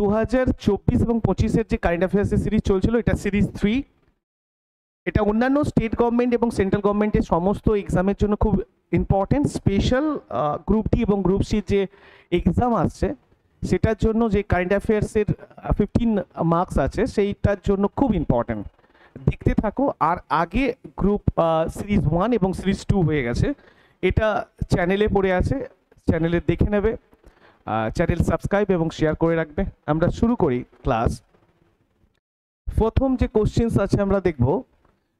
2024 এবং 25-এর যে current অ্যাফেয়ার্সের series চলছিল, এটা সিরিজ 3। এটা অন্যান্য স্টেট গভর্নমেন্ট এবং সেন্ট্রাল গভর্নমেন্টের সমস্ত এক্সামের জন্য খুব ইম্পর্টেন্ট। স্পেশাল গ্রুপ ডি এবং গ্রুপ সি যে এক্সাম আসছে সেটার জন্য যে কারেন্ট অ্যাফেয়ার্সের 15 মার্কস আছে সেইটার জন্য খুব ইম্পর্টেন্ট। দেখতে থাকো। আর আগে গ্রুপ সিরিজ 1 এবং সিরিজ 2 হয়ে গেছে, এটা চ্যানেলে পড়ে আছে, চ্যানেলে দেখে নেবে। চ্যানেল সাবস্ক্রাইব এবং শেয়ার করে রাখবে। আমরা শুরু করি ক্লাস। প্রথম যে কোশ্চেন্স আছে আমরা দেখব,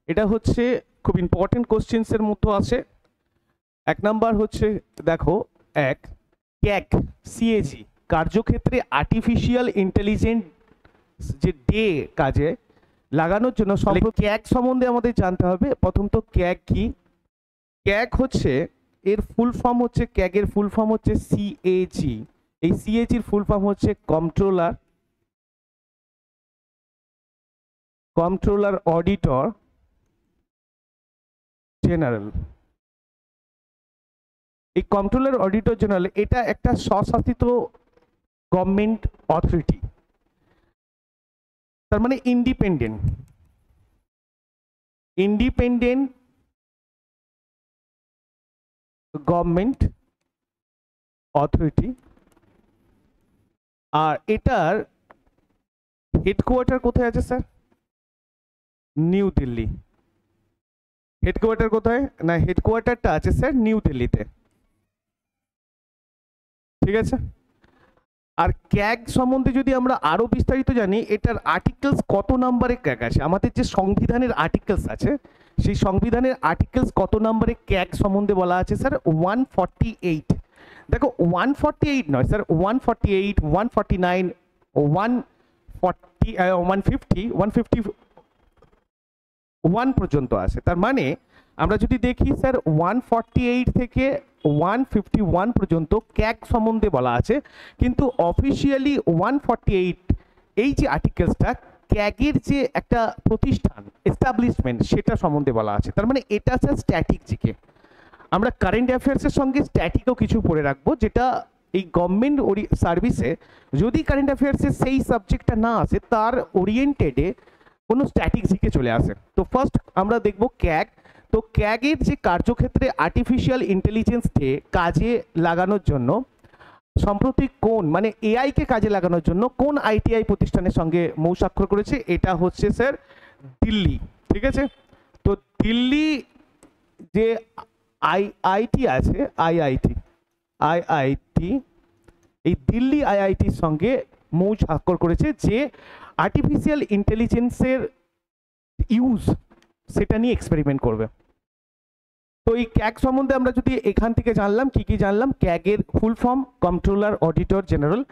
এটা হচ্ছে খুব ইম্পর্টেন্ট কোশ্চেন্সের মধ্যে আছে। 1 নাম্বার হচ্ছে, দেখো, ক্যাগ সিএজি কার্যক্ষেত্রে আর্টিফিশিয়াল ইন্টেলিজেন্স যে ডে কাজে লাগানোর জন্য ক্যাগ সম্বন্ধে আমাদের জানতে হবে। প্রথম তো ক্যাগ কি? ক্যাগ হচ্ছে, এর ফুল ফর্ম হচ্ছে, ক্যাগের ফুল ফর্ম হচ্ছে সিএজি। এই সিএজির ফুল ফর্ম হচ্ছে কন্ট্রোলার অডিটর জেনারেল। এই কন্ট্রোলার অডিটর জেনারেল এটা একটা স্বশাসিত গভর্নমেন্ট অথরিটি, তার মানে ইন্ডিপেন্ডেন্ট গভর্নমেন্ট অথরিটি। আর এটার হেডকোয়ার্টার কোথায় আছে স্যার? নিউ দিল্লি। হেডকোয়ার্টার কোথায়? না, হেডকোয়ার্টারটা আছে স্যার নিউ দিল্লিতে, ঠিক আছে। আর ক্যাগ সম্বন্ধে যদি আমরা আরো বিস্তারিত জানি, এটার আর্টিকেলস কত নম্বরে ক্যাগ আছে? আমাদের যে সংবিধানের আর্টিকেলস আছে, সেই সংবিধানের আর্টিকেলস কত নম্বরে ক্যাগ সম্বন্ধে বলা আছে স্যার? 148। দেখো, 148 নয় স্যার, 148, 149, 151 পর্যন্ত আছে। তার মানে আমরা যদি দেখি স্যার, 148 থেকে 151 পর্যন্ত ক্যাগ সম্বন্ধে বলা আছে, কিন্তু অফিসিয়ালি 148 এই যে আর্টিকেলসটা ক্যাগের যে একটা প্রতিষ্ঠান, এস্টাবলিশমেন্ট, সেটা সম্বন্ধে বলা আছে। তার মানে এটা স্যার স্ট্যাটিক জিকে। আমরা কারেন্ট অ্যাফেয়ার্সের সঙ্গে স্ট্যাটিকও কিছু পড়ে রাখবো, যেটা এই গভর্নমেন্ট সার্ভিসে যদি কারেন্ট অ্যাফেয়ার্সের সেই সাবজেক্টটা না আসে, তার ওরিয়েন্টেডে কোনো স্ট্যাটিক জিকে চলে আসে। তো ফার্স্ট আমরা দেখব ক্যাগ। তো ক্যাগের যে কার্যক্ষেত্রে আর্টিফিশিয়াল ইন্টেলিজেন্সকে কাজে লাগানোর জন্য সম্প্রতি কোন, মানে এআইকে কাজে লাগানোর জন্য কোন আইটিআই প্রতিষ্ঠানের সঙ্গে মৌ স্বাক্ষর করেছে? এটা হচ্ছে স্যার দিল্লি, ঠিক আছে। তো দিল্লি যে আইআইটি আছে, আইআইটি, এই দিল্লি আইআইটির সঙ্গে মৌ স্বাক্ষর করেছে যে আর্টিফিশিয়াল ইন্টেলিজেন্সের ইউজ সেটা নিয়ে এক্সপেরিমেন্ট করবে। তো এই ক্যাগ সম্বন্ধে আমরা যদি এখান থেকে জানলাম, কি কি জানলাম? ক্যাগের full form controller auditor general.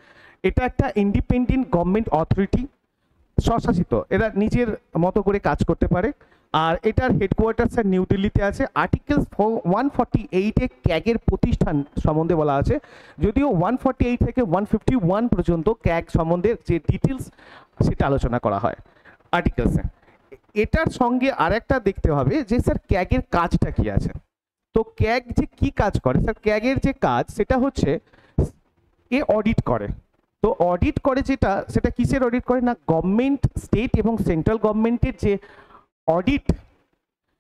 এটা একটা ইন্ডিপেন্ডেন্ট গভর্নমেন্ট অথরিটি, স্বশাসিত, এরা নিজের মতো করে কাজ করতে পারে। আর এটার হেডকোয়ার্টার স্যার নিউ দিল্লিতে আছে। আর্টিকেলস 148-এ ক্যাগের প্রতিষ্ঠান সম্বন্ধে বলা আছে, যদিও 148 থেকে 151 পর্যন্ত ক্যাগ সম্বন্ধে যে ডিটেলস সেটা আলোচনা করা হয় আর্টিকেলসে। এটার সঙ্গে আরেকটা দেখতে হবে যে স্যার ক্যাগের কাজটা কি আছে। তো ক্যাগ যে কি কাজ করে স্যার, ক্যাগের যে কাজ সেটা হচ্ছে এ অডিট করে। তো অডিট করে যেটা, সেটা কিসের অডিট করে? না, গভর্নমেন্ট, স্টেট এবং সেন্ট্রাল গভর্নমেন্টের যে অডিট,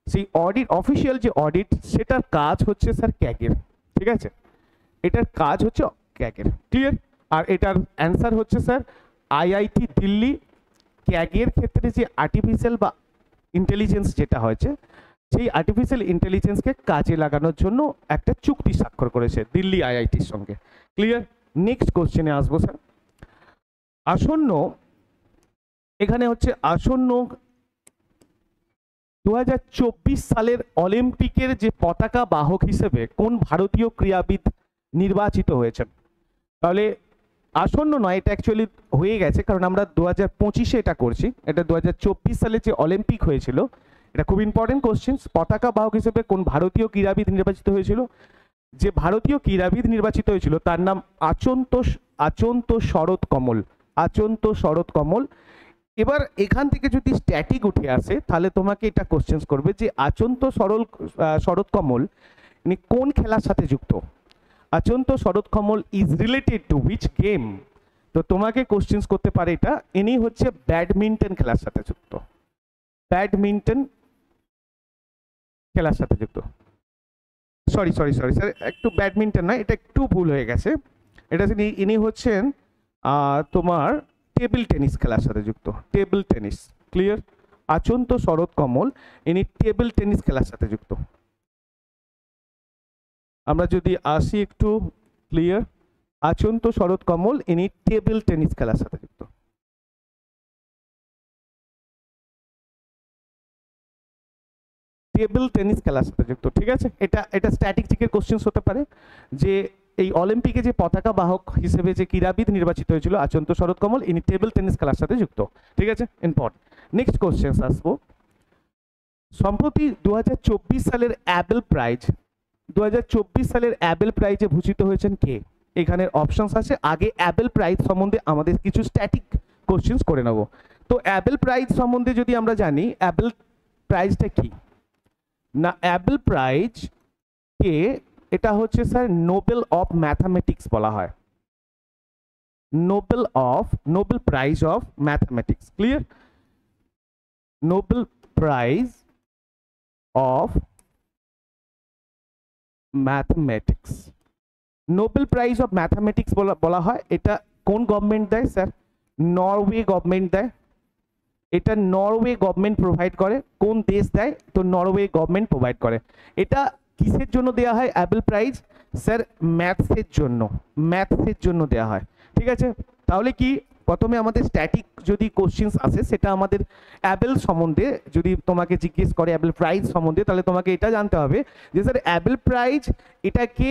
সেই অডিট, অফিসিয়াল যে অডিট, সেটার কাজ হচ্ছে স্যার ক্যাগের, ঠিক আছে। এটার কাজ হচ্ছে ক্যাগের, ক্লিয়ার। আর এটার অ্যান্সার হচ্ছে স্যার আইআইটি দিল্লি ক্যাগের ক্ষেত্রে যে আর্টিফিশিয়াল বা ইন্টেলিজেন্স যেটা হয়েছে, সেই আর্টিফিশিয়াল ইন্টেলিজেন্সকে কাজে লাগানোর জন্য একটা চুক্তি স্বাক্ষর করেছে দিল্লি আইআইটির সঙ্গে, ক্লিয়ার। নেক্সট কোশ্চেনে আসবো স্যার। আসন্ন, এখানে হচ্ছে আসন্ন 2024 সালের অলিম্পিকের যে পতাকা বাহক হিসেবে কোন ভারতীয় ক্রীড়াবিদ নির্বাচিত হয়েছেন? তাহলে আসন্ন নয়, এটা অ্যাকচুয়ালি হয়ে গেছে, কারণ আমরা 2025-এ এটা করছি। এটা 2024 সালে যে অলিম্পিক হয়েছিল, এটা খুব ইম্পর্টেন্ট কোশ্চেন। পতাকা বাহক হিসেবে কোন ভারতীয় ক্রীড়াবিদ নির্বাচিত হয়েছিল? যে ভারতীয় ক্রীড়াবিদ নির্বাচিত হয়েছিল তার নাম আচন্ত শরৎ কমল। এবার এখান থেকে যদি স্ট্যাটিক উঠে আসে, তাহলে তোমাকে এটা কোশ্চেন করবে যে আচন্ত শরৎ কমল কোন খেলার সাথে যুক্ত? Achanta Sharath Kamal is related to which game? তো তোমাকে কোশ্চেন্স করতে পারে এটা, ইনি হচ্ছে ব্যাডমিন্টন খেলার সাথে যুক্ত, ব্যাডমিন্টন খেলার সাথে যুক্ত, সরি সরি সরি স্যার, একটু ব্যাডমিন্টন নয়, এটা একটু ভুল হয়ে গেছে, এটা ইনি হচ্ছেন তোমার টেবিল টেনিস খেলার সাথে যুক্ত, টেবিল টেনিস। ক্লিয়ার? আচন্ত শরৎ কমল ইনি টেবিল টেনিস খেলার সাথে যুক্ত। আমরা যদি আসি একটু, ক্লিয়ার, আচন্ত শরৎ কমল ইনি টেবিল টেনিস খেলার সাথে যুক্ত। টেবিল টেনিস খেলার সাথে যুক্ত, ঠিক আছে? এটা স্ট্যাটিক জিকের কোশ্চেন্স হতে পারে যে এই অলিম্পিকে যে পতাকা বাহক হিসেবে যে ক্রীড়াবিদ নির্বাচিত হয়েছিল আচন্ত শরৎ কমল, ইনি টেবিল টেনিস খেলার সাথে যুক্ত, ঠিক আছে? ইম্পর্টেন্ট। নেক্সট কোশ্চেন্স আসবো, সম্প্রতি 2024 সালের অ্যাবেল প্রাইজ, 2024 সালের অ্যাবেল প্রাইজে ভূষিত হয়েছেন কে? এখানে অপশনস আছে, আগে অ্যাবেল প্রাইজ সম্বন্ধে আমাদের কিছু স্ট্যাটিক কোশ্চেন্স করে নেব। তো অ্যাবেল প্রাইজ সম্বন্ধে যদি আমরা জানি, অ্যাবেল প্রাইজটা কি না, অ্যাবেল প্রাইজ কে, এটা হচ্ছে স্যার নোবেল অফ ম্যাথামেটিক্স বলা হয়, Nobel prize of mathematics. Clear? Nobel prize of mathematics, Nobel prize of mathematics বলা হয়। এটা কোন গভর্নমেন্ট দেয় স্যার? নরওয়ে গভর্নমেন্ট দেয়। এটা নরওয়ে গভর্নমেন্ট প্রোভাইড করে। কোন দেশ দেয়? তো নরওয়ে গভর্নমেন্ট প্রোভাইড করে। এটা কিসের জন্য দেওয়া হয় অ্যাবেল প্রাইজ? স্যার ম্যাথসের জন্য, ম্যাথসের জন্য দেওয়া হয়, ঠিক আছে? তাহলে কি প্রথমে আমাদের স্ট্যাটিক যদি কোশ্চেন্স আসে, সেটা আমাদের অ্যাবেল সম্বন্ধে যদি তোমাকে জিজ্ঞেস করে অ্যাবেল প্রাইজ সম্বন্ধে, তাহলে তোমাকে এটা জানতে হবে যে স্যার অ্যাবেল প্রাইজ এটাকে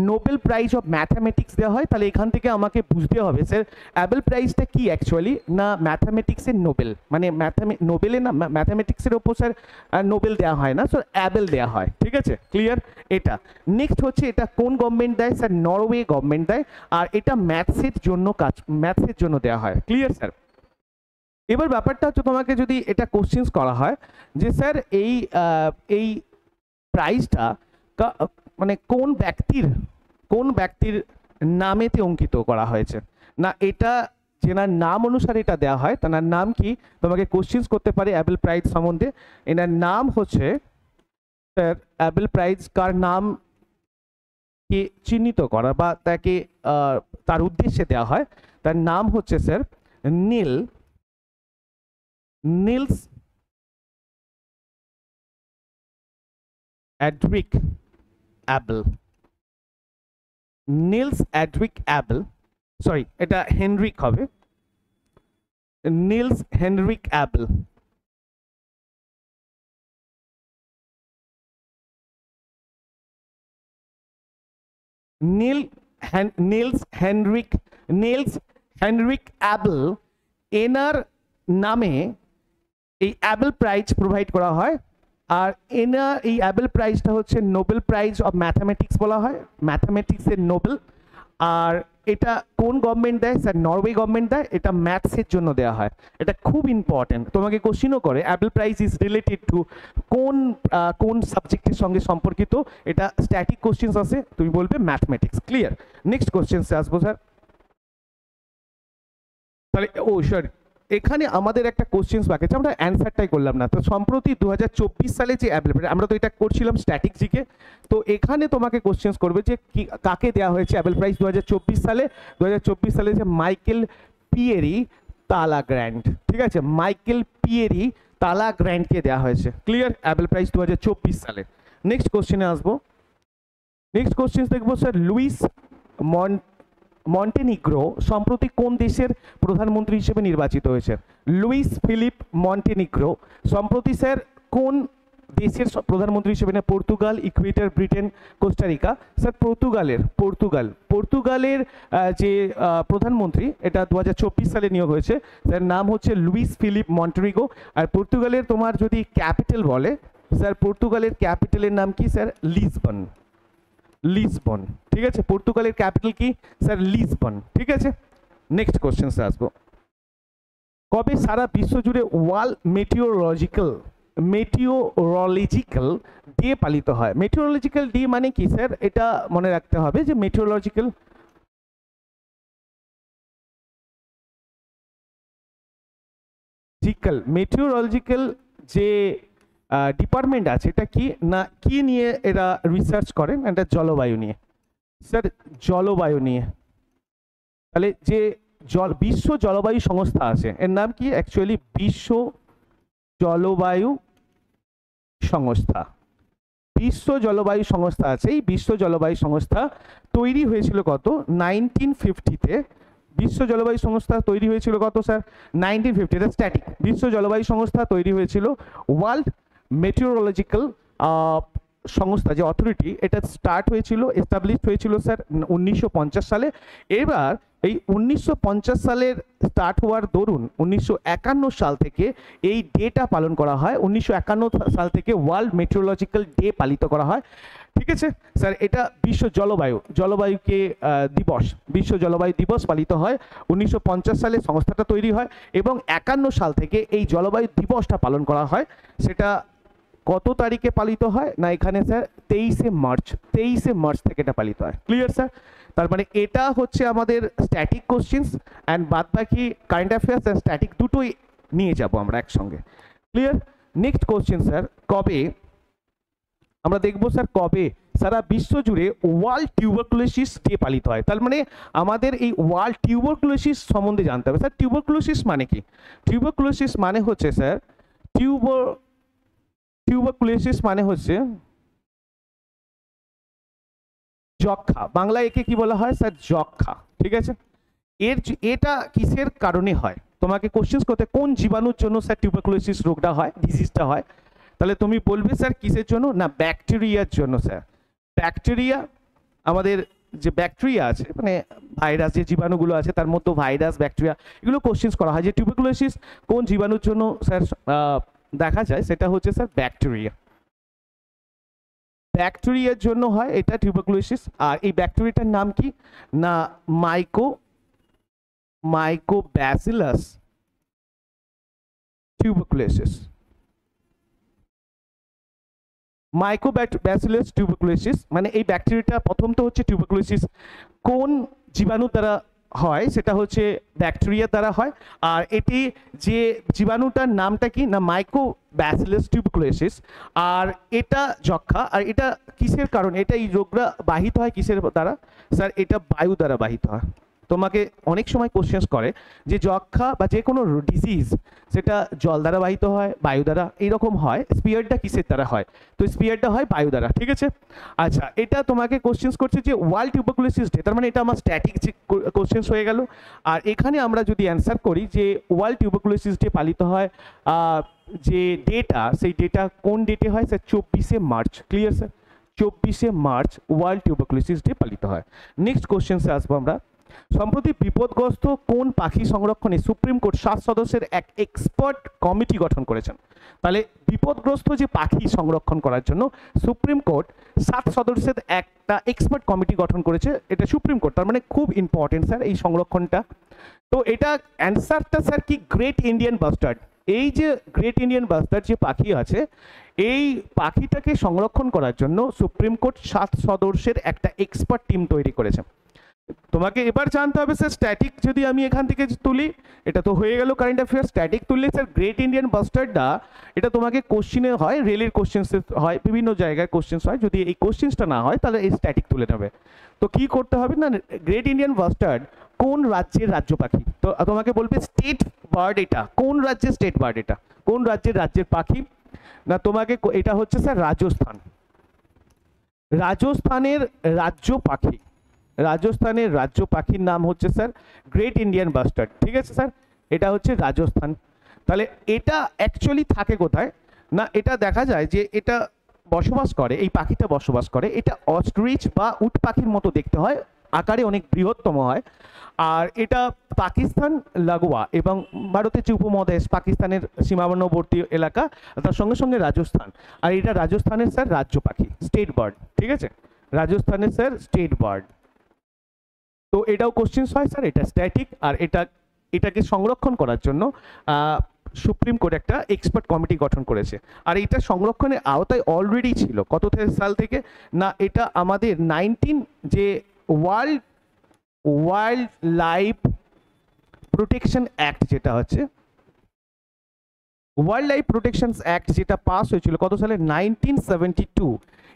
নোবেল প্রাইজ অফ ম্যাথামেটিক্স দেওয়া হয়। তাহলে এখান থেকে আমাকে বুঝতে হবে স্যার অ্যাবেল প্রাইজটা কি অ্যাকচুয়ালি, না ম্যাথামেটিক্সের নোবেল, মানে নোবেলে না, ম্যাথামেটিক্সের ওপর স্যার নোবেল দেওয়া হয় না, স্যার অ্যাবেল দেওয়া হয়, ঠিক আছে? ক্লিয়ার? এটা নেক্সট হচ্ছে, এটা কোন গভর্নমেন্ট দেয়? স্যার নরওয়ে গভর্নমেন্ট দেয়। আর এটা ম্যাথসের জন্য ম্যাথসের জন্য দেওয়া হয়। Clear sir? এবার ব্যাপারটা হচ্ছে, তোমাকে যদি এটা কোশ্চেন্স করা হয় যে স্যার এই প্রাইজটা মানে কোন ব্যক্তির নামেতে অঙ্কিত করা হয়েছে, না এটা যেনার নাম অনুসারে এটা দেওয়া হয়, তার নাম কি? তোমাকে কোশ্চেন্স করতে পারে অ্যাবেল প্রাইজ সম্বন্ধে। এনার নাম হচ্ছে স্যার, অ্যাবেল প্রাইজ কার নাম কে চিহ্নিত করা বা তাকে তার উদ্দেশ্যে দেওয়া হয়, তার নাম হচ্ছে sir Niels Edrick Abel. Niels Edrick Abel, sorry এটা হেনরিক হবে, Niels Henrik Abel. Niels Henrik Abel, এনার নামে এই অ্যাবেল প্রাইজ প্রোভাইড করা হয়। আর এই অ্যাবেল প্রাইজটা হচ্ছে নোবেল প্রাইজ অফ ম্যাথামেটিক্স বলা হয়, ম্যাথামেটিক্সের নোবেল। আর এটা কোন গভর্নমেন্ট দেয়? স্যার নরওয়ে গভর্নমেন্ট দেয়। এটা ম্যাথসের জন্য দেওয়া হয়। এটা খুব ইম্পর্টেন্ট, তোমাকে কোশ্চিনও করে Abel prize is related to কোন সাবজেক্টের সঙ্গে সম্পর্কিত। এটা স্ট্যাটিক কোশ্চেন্স আছে, তুমি বলবে ম্যাথমেটিক্স। ক্লিয়ার? নেক্সট কোশ্চেন্সে আসবো স্যার। তাহলে সরি, এখানে আমাদের একটা কোশ্চেন্স বাকি আছে, আমরা অ্যান্সারটাই করলাম না। তো সম্প্রতি 2024 সালে যে অ্যাবেল, আমরা তো এটা করছিলাম স্ট্যাটিক জিকে, তো এখানে তোমাকে কোশ্চেন্স করবে যে কাকে দেওয়া হয়েছে অ্যাবেল প্রাইজ 2024 সালে। 2024 সালে যে মাইকেল পিয়েরি তালাগ্র্যান্ড, ঠিক আছে? মাইকেল পিয়েরি তালাগ্র্যান্ডকে দেওয়া হয়েছে। ক্লিয়ার? অ্যাবেল প্রাইজ 2024 সালে। নেক্সট কোশ্চেনে আসবো। নেক্সট কোশ্চেন দেখবো স্যার, লুইস মন্টেনিগ্রো সম্প্রতি কোন দেশের প্রধানমন্ত্রী হিসেবে নির্বাচিত হয়েছে? লুইস ফিলিপ মন্টেনিগ্রো সম্প্রতি স্যার কোন দেশের প্রধানমন্ত্রী হিসেবে? না Portugal, Ecuador, Britain, Costa Rica. Sir পর্তুগালের যে প্রধানমন্ত্রী, এটা 2024 সালে নিয়োগ হয়েছে, তার নাম হচ্ছে লুইস ফিলিপ মন্টেনিগ্রো। আর পর্তুগালের তোমার যদি ক্যাপিটাল বলে, স্যার পর্তুগালের ক্যাপিটালের নাম কি? স্যার লিসবন, ঠিক আছে? পর্তুগালের ক্যাপিটাল কি? স্যার লিসবন, ঠিক আছে? নেক্সট কোশ্চেন্সে আসবো। কবে সারা বিশ্ব জুড়ে ওয়ার্ল্ড মেটিওরোলজিক্যাল ডে পালিত হয়? মেটিওরোলজিক্যাল ডে মানে কি স্যার? এটা মনে রাখতে হবে যে মেটিওরোলজিক্যাল মেটিওরোলজিক্যাল যে ডিপার্টমেন্ট আছে এটা কি না কি নিয়ে এরা রিসার্চ করেন, এটা জলবায়ু নিয়ে স্যার, জলবায়ু নিয়ে। তাহলে যে বিশ্ব জলবায়ু সংস্থা আছে এর নাম কি অ্যাকচুয়ালি বিশ্ব জলবায়ু সংস্থা। বিশ্ব জলবায়ু সংস্থা আছে, এই বিশ্ব জলবায়ু সংস্থা তৈরি হয়েছিল কত 1950-তে। বিশ্ব জলবায়ু সংস্থা তৈরি হয়েছিল কত স্যার 1950-তে। স্ট্যাটিক বিশ্ব জলবায়ু সংস্থা তৈরি হয়েছিল। ওয়ার্ল্ড মেটিওরোলজিক্যাল সংস্থা যে অথরিটি, এটা স্টার্ট হয়েছিল, এস্টাবলিশ হয়েছিল স্যার 1950 সালে। এবার এই 1950 সালের স্টার্ট হওয়ার দরুন 1951 সাল থেকে এই ডেটা পালন করা হয়। 1951 সাল থেকে ওয়ার্ল্ড মেটিওরোলজিক্যাল ডে পালিত করা হয়, ঠিক আছে স্যার। এটা বিশ্ব জলবায়ুকে দিবস, বিশ্ব জলবায়ু দিবস পালিত হয়। 1950 সালে সংস্থাটা তৈরি হয় এবং 51 সাল থেকে এই জলবায়ু দিবসটা পালন করা হয়। সেটা কত তারিখে পালিত হয় না এখানে স্যার 23শে মার্চ থেকে এটা পালিত হয়। Clear sir? তার মানে এটা হচ্ছে আমাদের স্ট্যাটিক কোশ্চেন্স, অ্যান্ড বাদ বাকি কারেন্ট অ্যাফেয়ার্স অ্যান্ড স্ট্যাটিক দুটোই নিয়ে যাব আমরা একসঙ্গে। ক্লিয়ার? নেক্সট কোশ্চেন স্যার, কবে আমরা দেখব স্যার কবে সারা বিশ্ব জুড়ে ওয়ার্ল্ড টিউবারকুলোসিস ডে পালিত হয়। তার মানে আমাদের এই ওয়ার্ল্ড টিউবারকুলোসিস সম্বন্ধে জানতে হবে স্যার। টিউবারকুলোসিস মানে কি? টিউবারকুলোসিস মানে হচ্ছে স্যার টিউবারকুলোসিস মানে হচ্ছে যক্ষা। বাংলায় একে কি বলা হয় স্যার? যক্ষা, ঠিক আছে। এটা কিসের কারণে হয়? তোমাকে কোশ্চেন করতে কোন জীবাণুর জন্য স্যার টিউবারকুলোসিস রোগটা হয়, ডিজিজটা হয়? তাহলে তুমি বলবে স্যার কিসের জন্য না ব্যাকটেরিয়ার জন্য স্যার। ব্যাকটেরিয়া, আমাদের যে ব্যাকটেরিয়া আছে মানে ভাইরাস যে জীবাণুগুলো আছে তার মধ্যে ভাইরাস ব্যাকটেরিয়া এগুলো কোশ্চেন করা হয় যে টিউবারকুলোসিস কোন জীবাণুর জন্য স্যার দেখা যায়, সেটা হচ্ছে স্যার ব্যাকটেরিয়ার জন্য হয় এটা টিউবারকুলোসিস। আর এই ব্যাকটেরিয়াটার নাম কি না মাইকোব্যাসিলাস টিউবারকুলোসিস। মাইকোব্যাসিলাস টিউবারকুলোসিস মানে এই ব্যাকটেরিয়াটা প্রথম তো হচ্ছে টিউবারকুলোসিস কোন জীবাণু দ্বারা হয়, সেটা হচ্ছে ব্যাকটেরিয়া দ্বারা হয়। আর এটি যে জীবাণুটার নামটা কি না মাইকোব্যাসিলাস টিউবারকুলোসিস। আর এটা যক্ষা। আর এটা কিসের কারণে এটা এই রোগটা বাহিত হয় কিসের দ্বারা স্যার? এটা বায়ু দ্বারা বাহিত হয়। তোমাকে অনেক সময় কোশ্চেন করে যে যক্ষা বা যে কোনো ডিজিজ সেটা জল দ্বারা বাহিত হয়, বায়ু দ্বারা, এইরকম হয়। স্পিয়ারটা কিসের দ্বারা হয়? তো স্পিয়ারটা হয় বায়ু দ্বারা, ঠিক আছে। আচ্ছা, এটা তোমাকে কোশ্চেন করছে যে ওয়ার্ল্ড টিউবারকুলোসিস ডে, তার মানে এটা আমার স্ট্যাটিক কোশ্চেন হয়ে গেল। আর এখানে আমরা যদি অ্যান্সার করি যে ওয়ার্ল্ড টিউবারকুলোসিস ডে পালিত হয় যে ডেটা, সেই ডেটা কোন ডেটে হয় স্যার? 24শে মার্চ। Clear sir? 24শে মার্চ ওয়ার্ল্ড টিউবারকুলোসিস ডে পালিত হয়। নেক্সট কোশ্চেন্সে আসবো আমরা। সম্প্রতি বিপদগ্রস্ত কোন পাখি সংরক্ষণে সুপ্রিম কোর্ট 7 সদস্যের এক এক্সপার্ট কমিটি গঠন করেছেন? তাহলে বিপদগ্রস্ত যে পাখি সংরক্ষণ করার জন্য সুপ্রিম কোর্ট 7 সদস্যের একটা এক্সপার্ট কমিটি গঠন করেছে। এটা সুপ্রিম কোর্ট, তার মানে খুব ইম্পর্টেন্ট স্যার এই সংরক্ষণটা। তো এটা অ্যান্সারটা স্যার কি? Great Indian bastard. এই যে গ্রেট ইন্ডিয়ান বাস্টার্ড যে পাখি আছে, এই পাখিটাকে সংরক্ষণ করার জন্য সুপ্রিম কোর্ট 7 সদস্যের একটা এক্সপার্ট টিম তৈরি করেছে। তোমাকে এবার জানতে হবে স্যার স্ট্যাটিক যদি আমি এখান থেকে তুলি, এটা তো হয়ে গেল কারেন্ট অ্যাফেয়ার্স। স্ট্যাটিক তুললে স্যার গ্রেট ইন্ডিয়ান বাস্টার্ডটা এটা তোমাকে কোশ্চেনে হয়, রেলের কোশ্চেন্স হয়, বিভিন্ন জায়গায় কোশ্চেন্স হয়। যদি এই কোশ্চেন্সটা না হয় তাহলে এই স্ট্যাটিক তুলে নেবে। তো কি করতে হবে না গ্রেট ইন্ডিয়ান বাস্টার্ড কোন রাজ্যের রাজ্য পাখি? তো তোমাকে বলবে স্টেট বার্ড। এটা কোন রাজ্যের স্টেট বার্ড? এটা কোন রাজ্যের পাখি না তোমাকে এটা হচ্ছে স্যার রাজস্থানের রাজ্য পাখি। রাজস্থানের রাজ্য পাখির নাম হচ্ছে স্যার গ্রেট ইন্ডিয়ান বাস্টার্ড, ঠিক আছে স্যার। এটা হচ্ছে রাজস্থান। তাহলে এটা অ্যাকচুয়ালি থাকে কোথায় না এটা দেখা যায় যে এটা বসবাস করে, এই পাখিটা বসবাস করে, এটা অস্ট্রিচ বা উট পাখির মতো দেখতে হয়, আকারে অনেক বৃহত্তম হয়। আর এটা পাকিস্তান লাগোয়া এবং ভারতের যে উপমহাদেশ পাকিস্তানের সীমান্তবর্তী এলাকা, তার সঙ্গে সঙ্গে রাজস্থান। আর এটা রাজস্থানের স্যার রাজ্য পাখি, স্টেট বার্ড, ঠিক আছে। রাজস্থানের স্যার স্টেট বার্ড। তো এটাও কোশ্চেন হয় স্যার। এটা স্ট্যাটিক। আর এটাকে সংরক্ষণ করার জন্য সুপ্রিম কোর্ট একটা এক্সপার্ট কমিটি গঠন করেছে। আর এটা সংরক্ষণের আওতায় অলরেডি ছিল কত সাল থেকে না এটা আমাদের 19 যে ওয়াইল্ড লাইফ প্রোটেকশন অ্যাক্ট যেটা হচ্ছে ওয়াইল্ড লাইফ প্রোটেকশনস অ্যাক্ট যেটা পাস হয়েছিল কত সালে 1972,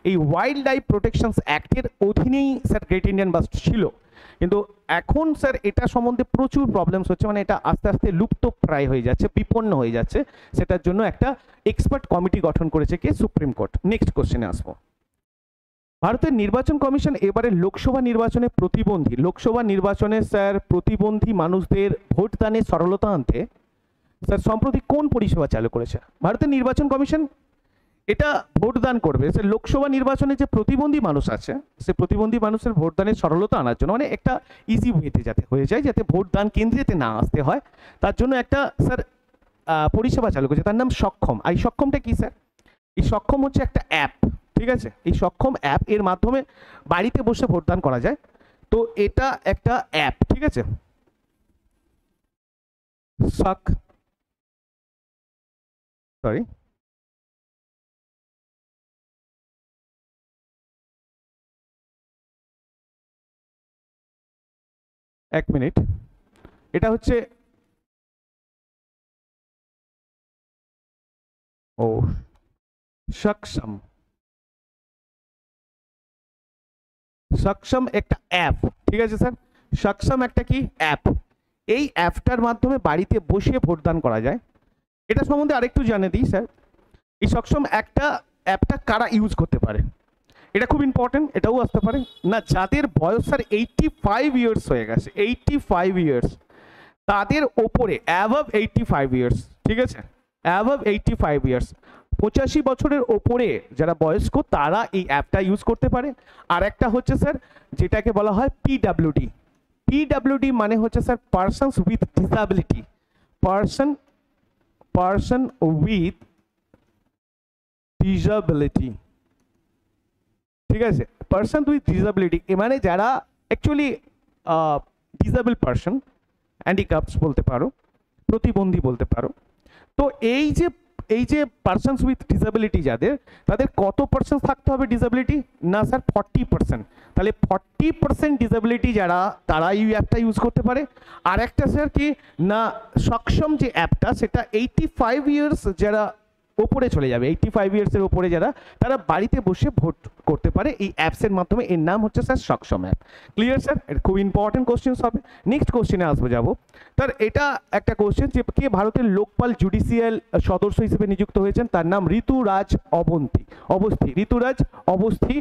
এই ওয়াইল্ড লাইফ প্রোটেকশনস অ্যাক্টের অধীনেই স্যার গ্রেট ইন্ডিয়ান বাস্ট ছিল। কিন্তু এখন স্যার এটা সম্বন্ধে প্রচুর প্রবলেমস হচ্ছে, মানে এটা আস্তে আস্তে লুপ্ত প্রায় হয়ে যাচ্ছে, বিপন্ন হয়ে যাচ্ছে। সেটার জন্য একটা এক্সপার্ট কমিটি গঠন করেছে কে? Supreme court. নেক্সট কোশ্চেনে আসবো। ভারতের নির্বাচন কমিশন এবারে লোকসভা নির্বাচনে প্রতিবন্ধী, লোকসভা নির্বাচনে স্যার প্রতিবন্ধী মানুষদের ভোটদানে সরলতা আনতে স্যার সম্প্রতি কোন পরিষেবা চালু করেছে ভারতের নির্বাচন কমিশন? এটা ভোটদান করবে স্যার লোকসভা নির্বাচনে যে প্রতিবন্ধী মানুষ আছে, সে প্রতিবন্ধী মানুষের ভোটদানের সরলতা আনার জন্য, মানে একটা ইজি ওয়েতে যাতে হয়ে যায়, যাতে ভোটদান কেন্দ্রেতে না আসতে হয়, তার জন্য একটা স্যার পরিষেবা চালু করেছে, তার নাম সক্ষম। এই সক্ষমটা কি স্যার? এই সক্ষম হচ্ছে একটা অ্যাপ, ঠিক আছে? এই সক্ষম অ্যাপ, এর মাধ্যমে বাড়িতে বসে ভোটদান করা যায়। তো এটা একটা অ্যাপ, ঠিক আছে? সরি, এক মিনিট, এটা হচ্ছে ও সক্ষম, সক্ষম একটা অ্যাপ, ঠিক আছে স্যার? সক্ষম একটা কি অ্যাপ, এই অ্যাপটার মাধ্যমে বাড়িতে বসে ভোটদান করা যায়। এটা সম্বন্ধে আরেকটু জানিয়ে দিই স্যার, এই সক্ষম একটা অ্যাপটা কারা ইউজ করতে পারে, এটা খুব ইম্পর্টেন্ট, এটাও আসতে পারে না, যাদের বয়স স্যার 85 ইয়ার্স হয়ে গেছে, 85 ইয়ার্স, তাদের ওপরে অ্যাভাব 85 ইয়ার্স, ঠিক আছে? অ্যাভাব 85 ইয়ার্স, 85 বছরের ওপরে যারা বয়স্ক, তারা এই অ্যাপটা ইউজ করতে পারে। আর একটা হচ্ছে স্যার যেটাকে বলা হয় পিডাব্লিউডি। পিডাব্লিউডি মানে হচ্ছে sir persons with disability, person with disability, ঠিক আছে? পারসন উইথ ডিসাবিলিটি মানে যারা অ্যাকচুয়ালি ডিসাবল পারসন, হ্যান্ডিক্যাপস বলতে পারো, প্রতিবন্ধী বলতে পারো। তো এই যে পারসনস উইথ ডিসাবিলিটি যাদের, তাদের কত পার্সেন্ট থাকতে হবে ডিসাবিলিটি? না স্যার 40%। তাহলে 40% ডিসাবিলিটি যারা, তারা এই অ্যাপটা ইউজ করতে পারে। আর একটা স্যার কি না, সক্ষম যে অ্যাপটা, সেটা 85 ইয়ার্স যারা ওপরে চলে যাবে, 85 ইয়ার্সের ওপরে যারা, তারা বাড়িতে বসে ভোট করতে পারে এই অ্যাপসের মাধ্যমে। এর নাম হচ্ছে স্যার সক্ষম অ্যাপ। Clear sir? এটা খুব ইম্পর্টেন্ট কোশ্চেন হবে। নেক্সট কোশ্চেনে আসবো যাবো স্যার, এটা একটা কোশ্চেন যে কে ভারতের লোকপাল জুডিশিয়াল সদস্য হিসেবে নিযুক্ত হয়েছেন? তার নাম ঋতুরাজ অবস্থি। ঋতুরাজ অবস্থি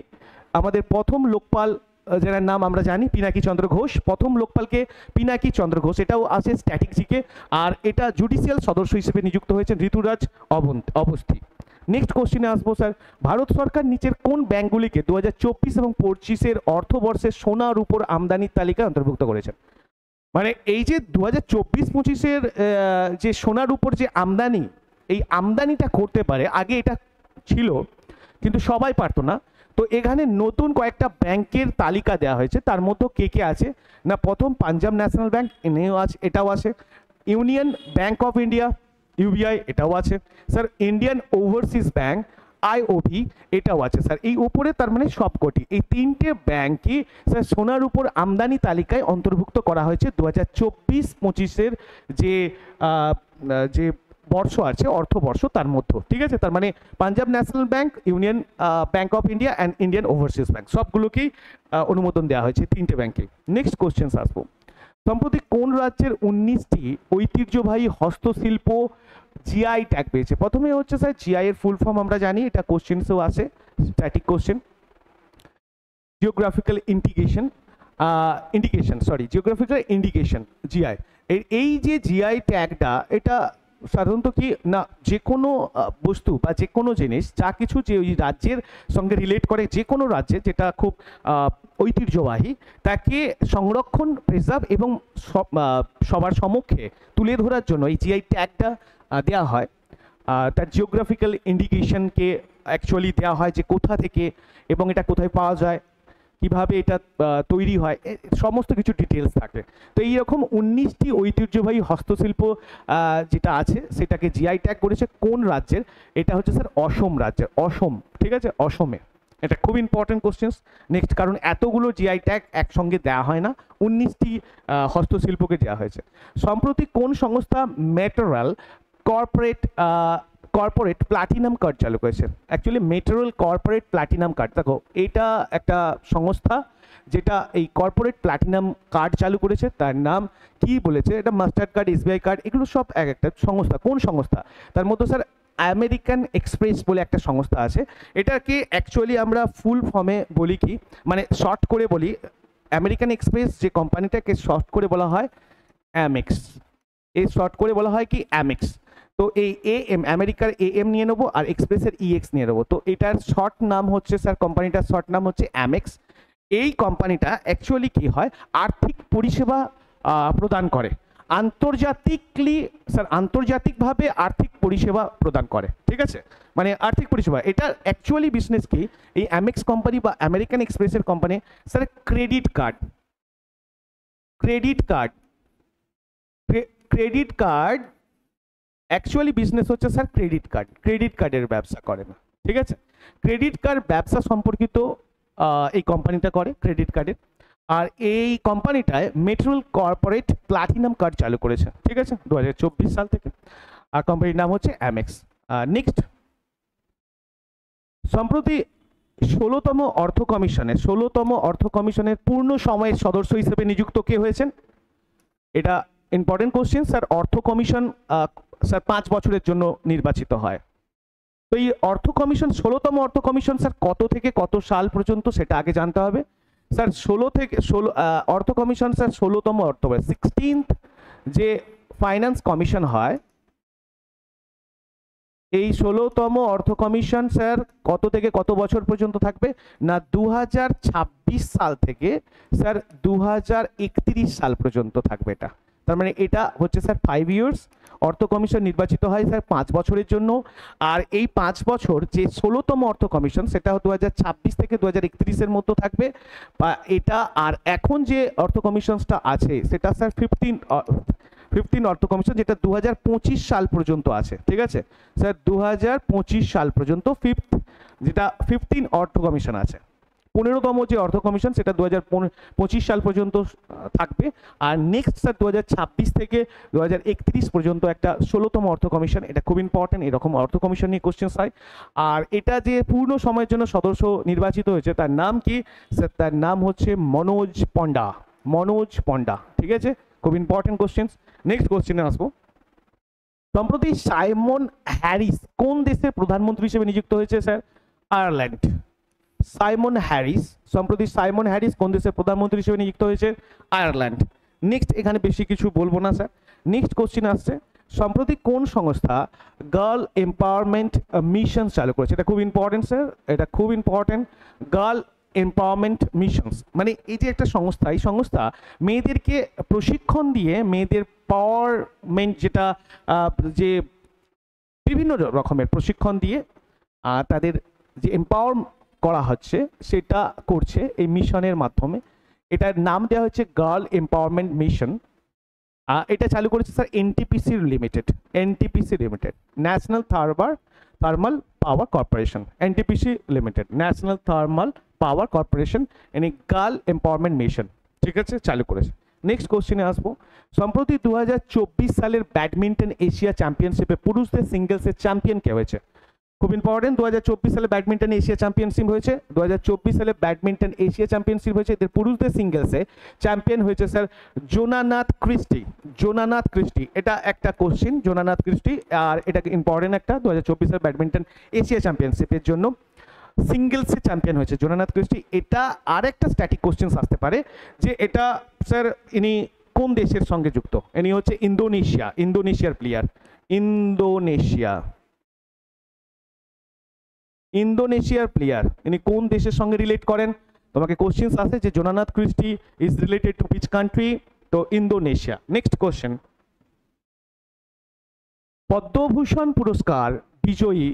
আমাদের প্রথম লোকপাল, যার নাম আমরা জানি পিনাকি চন্দ্র ঘোষ, প্রথম লোকপালকে পিনাকি চন্দ্র ঘোষ, এটাও আছে স্ট্যাটিক্সিকে। আর এটা জুডিশিয়াল সদস্য হিসেবে নিযুক্ত হয়েছেন ঋতুরাজ অবস্থি। নেক্সট কোশ্চেনে আসবো স্যার, ভারত সরকার নিচের কোন ব্যাংকগুলিকে 2024 এবং 25-এর অর্থবর্ষের সোনা রূপোর আমদানির তালিকায় অন্তর্ভুক্ত করেছেন? মানে এই যে 2024-25-এর যে সোনার উপর যে আমদানি, এই আমদানিটা করতে পারে, আগে এটা ছিল কিন্তু সবাই পারতো না। তো এখানে নতুন কয়েকটা ব্যাংকের তালিকা দেওয়া হয়েছে, তার মধ্যে কে কে আছে না, প্রথম পাঞ্জাব ন্যাশনাল ব্যাংক, এটাও আছে। Union bank of India, UBI, এটাও আছে sir. Indian overseas bank, IOB, এটাও আছে স্যার। এই উপরে তার মানে সবকটি, এই তিনটে ব্যাংকই স্যার সোনার উপর আমদানি তালিকায় অন্তর্ভুক্ত করা হয়েছে 2024-25-এর যে বর্ষ আছে, অর্থবর্ষ, তার মধ্যে, ঠিক আছে? তার মানে Punjab national bank, union bank of India and Indian overseas bank, সবগুলোকেই অনুমোদন দেওয়া হয়েছে, তিনটে ব্যাংকে। নেক্সট কোশ্চেন আসবো, সম্প্রতি কোন রাজ্যের 19টি ঐতিহ্যবাহী হস্তশিল্প জিআই ট্যাগ পেয়েছে? প্রথমে হচ্ছে স্যার জিআই এর ফুল ফর্ম আমরা জানি, এটা কোশ্চেন্সেও আসে, static question, geographical geographical indication, GI. এই যে জিআই ট্যাগটা, এটা সাধারণত কি না, যে কোনো বস্তু বা যে কোনো জিনিস, যা কিছু যে ওই রাজ্যের সঙ্গে রিলেট করে, যে কোনো রাজ্যে যেটা খুব ঐতিহ্যবাহী, তাকে সংরক্ষণ, প্রিজার্ভ এবং সবার সম্মুখে তুলে ধরার জন্য এই জিআই ট্যাগটা দেওয়া হয়। তার জিওগ্রাফিক্যাল ইন্ডিকেশনকে অ্যাকচুয়ালি দেওয়া হয় যে কোথা থেকে এবং এটা কোথায় পাওয়া যায়, কিভাবে এটা তৈরি হয়, সমস্ত কিছু ডিটেলস থাকে। তো এইরকম 19টি ঐতিহ্যবাহী হস্তশিল্প যেটা আছে, সেটাকে জিআই ট্যাগ করেছে কোন রাজ্যের? এটা হচ্ছে স্যার অসম রাজ্যের, অসম, ঠিক আছে? অসমে। এটা খুব ইম্পর্টেন্ট কোশ্চেন্স। নেক্সট, কারণ এতগুলো জিআই ট্যাগ একসঙ্গে দেওয়া হয় না, 19টি হস্তশিল্পকে দেওয়া হয়েছে। সম্প্রতি কোন সংস্থা material corporate corporate platinum card চালু করেছে। Actually material corporate platinum card, দেখো এটা একটা সংস্থা যেটা এই কর্পোরেট প্লাটিনাম কার্ড চালু করেছে। তার নাম কি বলেছে, এটা মাস্টার্ড কার্ড, এসবিআই কার্ড, এগুলো সব এক একটা সংস্থা। কোন সংস্থা? তার মধ্যে স্যার আমেরিকান এক্সপ্রেস বলে একটা সংস্থা আছে। এটাকে অ্যাকচুয়ালি আমরা ফুল ফর্মে বলি কি, মানে শর্ট করে বলি, আমেরিকান এক্সপ্রেস যে কোম্পানিটাকে শর্ট করে বলা হয় অ্যামেক্স। এই শর্ট করে বলা হয় কি অ্যামেক্স। তো এই এএম, আমেরিকার এএম নিয়ে নেবো আর এক্সপ্রেসের ইএক্স নিয়ে নেবো। তো এটার শর্ট নাম হচ্ছে স্যার, কোম্পানিটার শর্ট নাম হচ্ছে অ্যামেক্স। এই কোম্পানিটা অ্যাকচুয়ালি কি হয়, আর্থিক পরিষেবা প্রদান করে আন্তর্জাতিকলি, স্যার আন্তর্জাতিকভাবে আর্থিক পরিষেবা প্রদান করে, ঠিক আছে, মানে আর্থিক পরিষেবা। এটা অ্যাকচুয়ালি বিজনেস কি, এই অ্যামেক্স কোম্পানি বা আমেরিকান এক্সপ্রেসের company sir credit card, credit card, credit card actually business হচ্ছে স্যার ক্রেডিট কার্ড, ক্রেডিট কার্ডের ব্যবসা করে না, ঠিক আছে। ক্রেডিট কার্ড ব্যবসা সম্পর্কিত এই কোম্পানিটা করে ক্রেডিট কার্ডের। আর এই কোম্পানিটায় মেটেরিয়াল কর্পোরেট প্লাটিনাম কার্ড চালু করেছে, ঠিক আছে, 2024 সাল থেকে। আর কোম্পানির নাম হচ্ছে অ্যামেক্স। নেক্সট, সম্প্রতি 16তম অর্থ কমিশনের পূর্ণ সময়ের সদস্য হিসেবে নিযুক্ত কে হয়েছেন? এটা ইম্পর্টেন্ট কোশ্চেন স্যার। অর্থ কমিশন স্যার 5 বছরের জন্য নির্বাচিত হয়। তো এই অর্থ কমিশন, 16তম অর্থ কমিশন স্যার কত থেকে কত সাল পর্যন্ত সেটা আগে জানতে হবে স্যার। 16 অর্থ কমিশন স্যার 16তম 16th যে ফাইন্যান্স কমিশন হয়, এই 16তম অর্থ কমিশন স্যার কত থেকে কত বছর পর্যন্ত থাকবে না, 2026 সাল থেকে স্যার 2031 সাল পর্যন্ত থাকবে। এটা তার মানে এটা হচ্ছে স্যার 5 ইয়ার্স। অর্থ কমিশন নির্বাচিত হয় স্যার 5 বছরের জন্য। আর এই 5 বছর যে 16তম অর্থ কমিশন সেটা 2026 থেকে 2031-এর মধ্যে থাকবে বা এটা। আর এখন যে অর্থ কমিশনটা আছে সেটা স্যার 15 অর্থ কমিশন, যেটা 2025 সাল পর্যন্ত আছে, ঠিক আছে স্যার। 2025 সাল পর্যন্ত যেটা 15 অর্থ কমিশন আছে। 15তম যে অর্থ কমিশন সেটা 2025 সাল পর্যন্ত থাকবে। আর নেক্সট স্যার 2026 থেকে 2031 পর্যন্ত একটা 16তম অর্থ কমিশন। এটা খুব ইম্পর্টেন্ট, এরকম অর্থ কমিশন নিয়ে কোশ্চেন হয়। আর এটা যে পূর্ণ সময়ের জন্য সদস্য নির্বাচিত হয়েছে তার নাম কি স্যার? তার নাম হচ্ছে মনোজ পণ্ডা, মনোজ পণ্ডা, ঠিক আছে, খুব ইম্পর্টেন্ট কোশ্চেন। নেক্সট কোশ্চেনে আসবো। সম্প্রতি সাইমন হ্যারিস কোন দেশের প্রধানমন্ত্রী হিসেবে নিযুক্ত হয়েছে স্যার? আয়ারল্যান্ড। সাইমন হ্যারিস, সম্প্রতি সাইমন হ্যারিস কোন দেশের প্রধানমন্ত্রী হিসেবে নিযুক্ত হয়েছে? আয়ারল্যান্ড। নেক্সট, এখানে বেশি কিছু বলবো না স্যার। নেক্সট কোশ্চেন আসছে, সম্প্রতি কোন সংস্থা গার্ল এম্পাওয়ারমেন্ট মিশন চালু করেছে? এটা খুব ইম্পর্টেন্ট স্যার, এটা খুব ইম্পর্টেন্ট। গার্ল এম্পাওয়ারমেন্ট মিশনস মানে এই যে একটা সংস্থা, এই সংস্থা মেয়েদেরকে প্রশিক্ষণ দিয়ে মেয়েদের পাওয়ারমেন্ট, যেটা যে বিভিন্ন রকমের প্রশিক্ষণ দিয়ে তাদের যে এম্পাওয়ার করা হচ্ছে সেটা করছে এই মিশনের মাধ্যমে। এটার নাম দেওয়া হচ্ছে গার্ল এম্পাওয়ারমেন্ট মিশন। এটা চালু করেছে sir NTPC limited, NTPC limited, national thermal power corporation, NTPC limited, national thermal power corporation এনে গার্ল এম্পাওয়ারমেন্ট মিশন, ঠিক আছে, চালু করেছে। নেক্সট কোশ্চেনে আসবো। সম্প্রতি 2024 সালের ব্যাডমিন্টন এশিয়া চ্যাম্পিয়নশিপে পুরুষদের সিঙ্গেলসের চ্যাম্পিয়ন কে হয়েছে? খুব ইম্পর্টেন্ট, 2024 সালে ব্যাডমিন্টন এশিয়া চ্যাম্পিয়নশিপ হয়েছে। 2024 সালে ব্যাডমিন্টন এশিয়া চ্যাম্পিয়নশিপ হয়েছে। এদের পুরুষদের সিঙ্গেলসে চ্যাম্পিয়ন হয়েছে স্যার জোনানাথ ক্রিস্টি, জোনানাথ ক্রিস্টি। এটা একটা কোশ্চেন, জোনানাথ ক্রিস্টি। আর এটা ইম্পর্টেন্ট একটা, 2024 সালে ব্যাডমিন্টন এশিয়া চ্যাম্পিয়নশিপের জন্য সিঙ্গেলসে চ্যাম্পিয়ন হয়েছে জোনানাথ ক্রিস্টি। এটা আর একটা স্ট্যাটিক কোশ্চেন আসতে পারে যে এটা স্যার ইনি কোন দেশের সঙ্গে যুক্ত? ইনি হচ্ছে ইন্দোনেশিয়া, ইন্দোনেশিয়ার প্লেয়ার, ইন্দোনেশিয়ার প্লেয়ার। ইনি কোন দেশের সঙ্গে রিলেট করেন? তোমাকে কোশ্চেন আছে যে Jonathan Christie is related to which country? তো ইন্দোনেশিয়া। নেক্সট কোশ্চেন, পদ্মভূষণ পুরস্কার বিজয়ী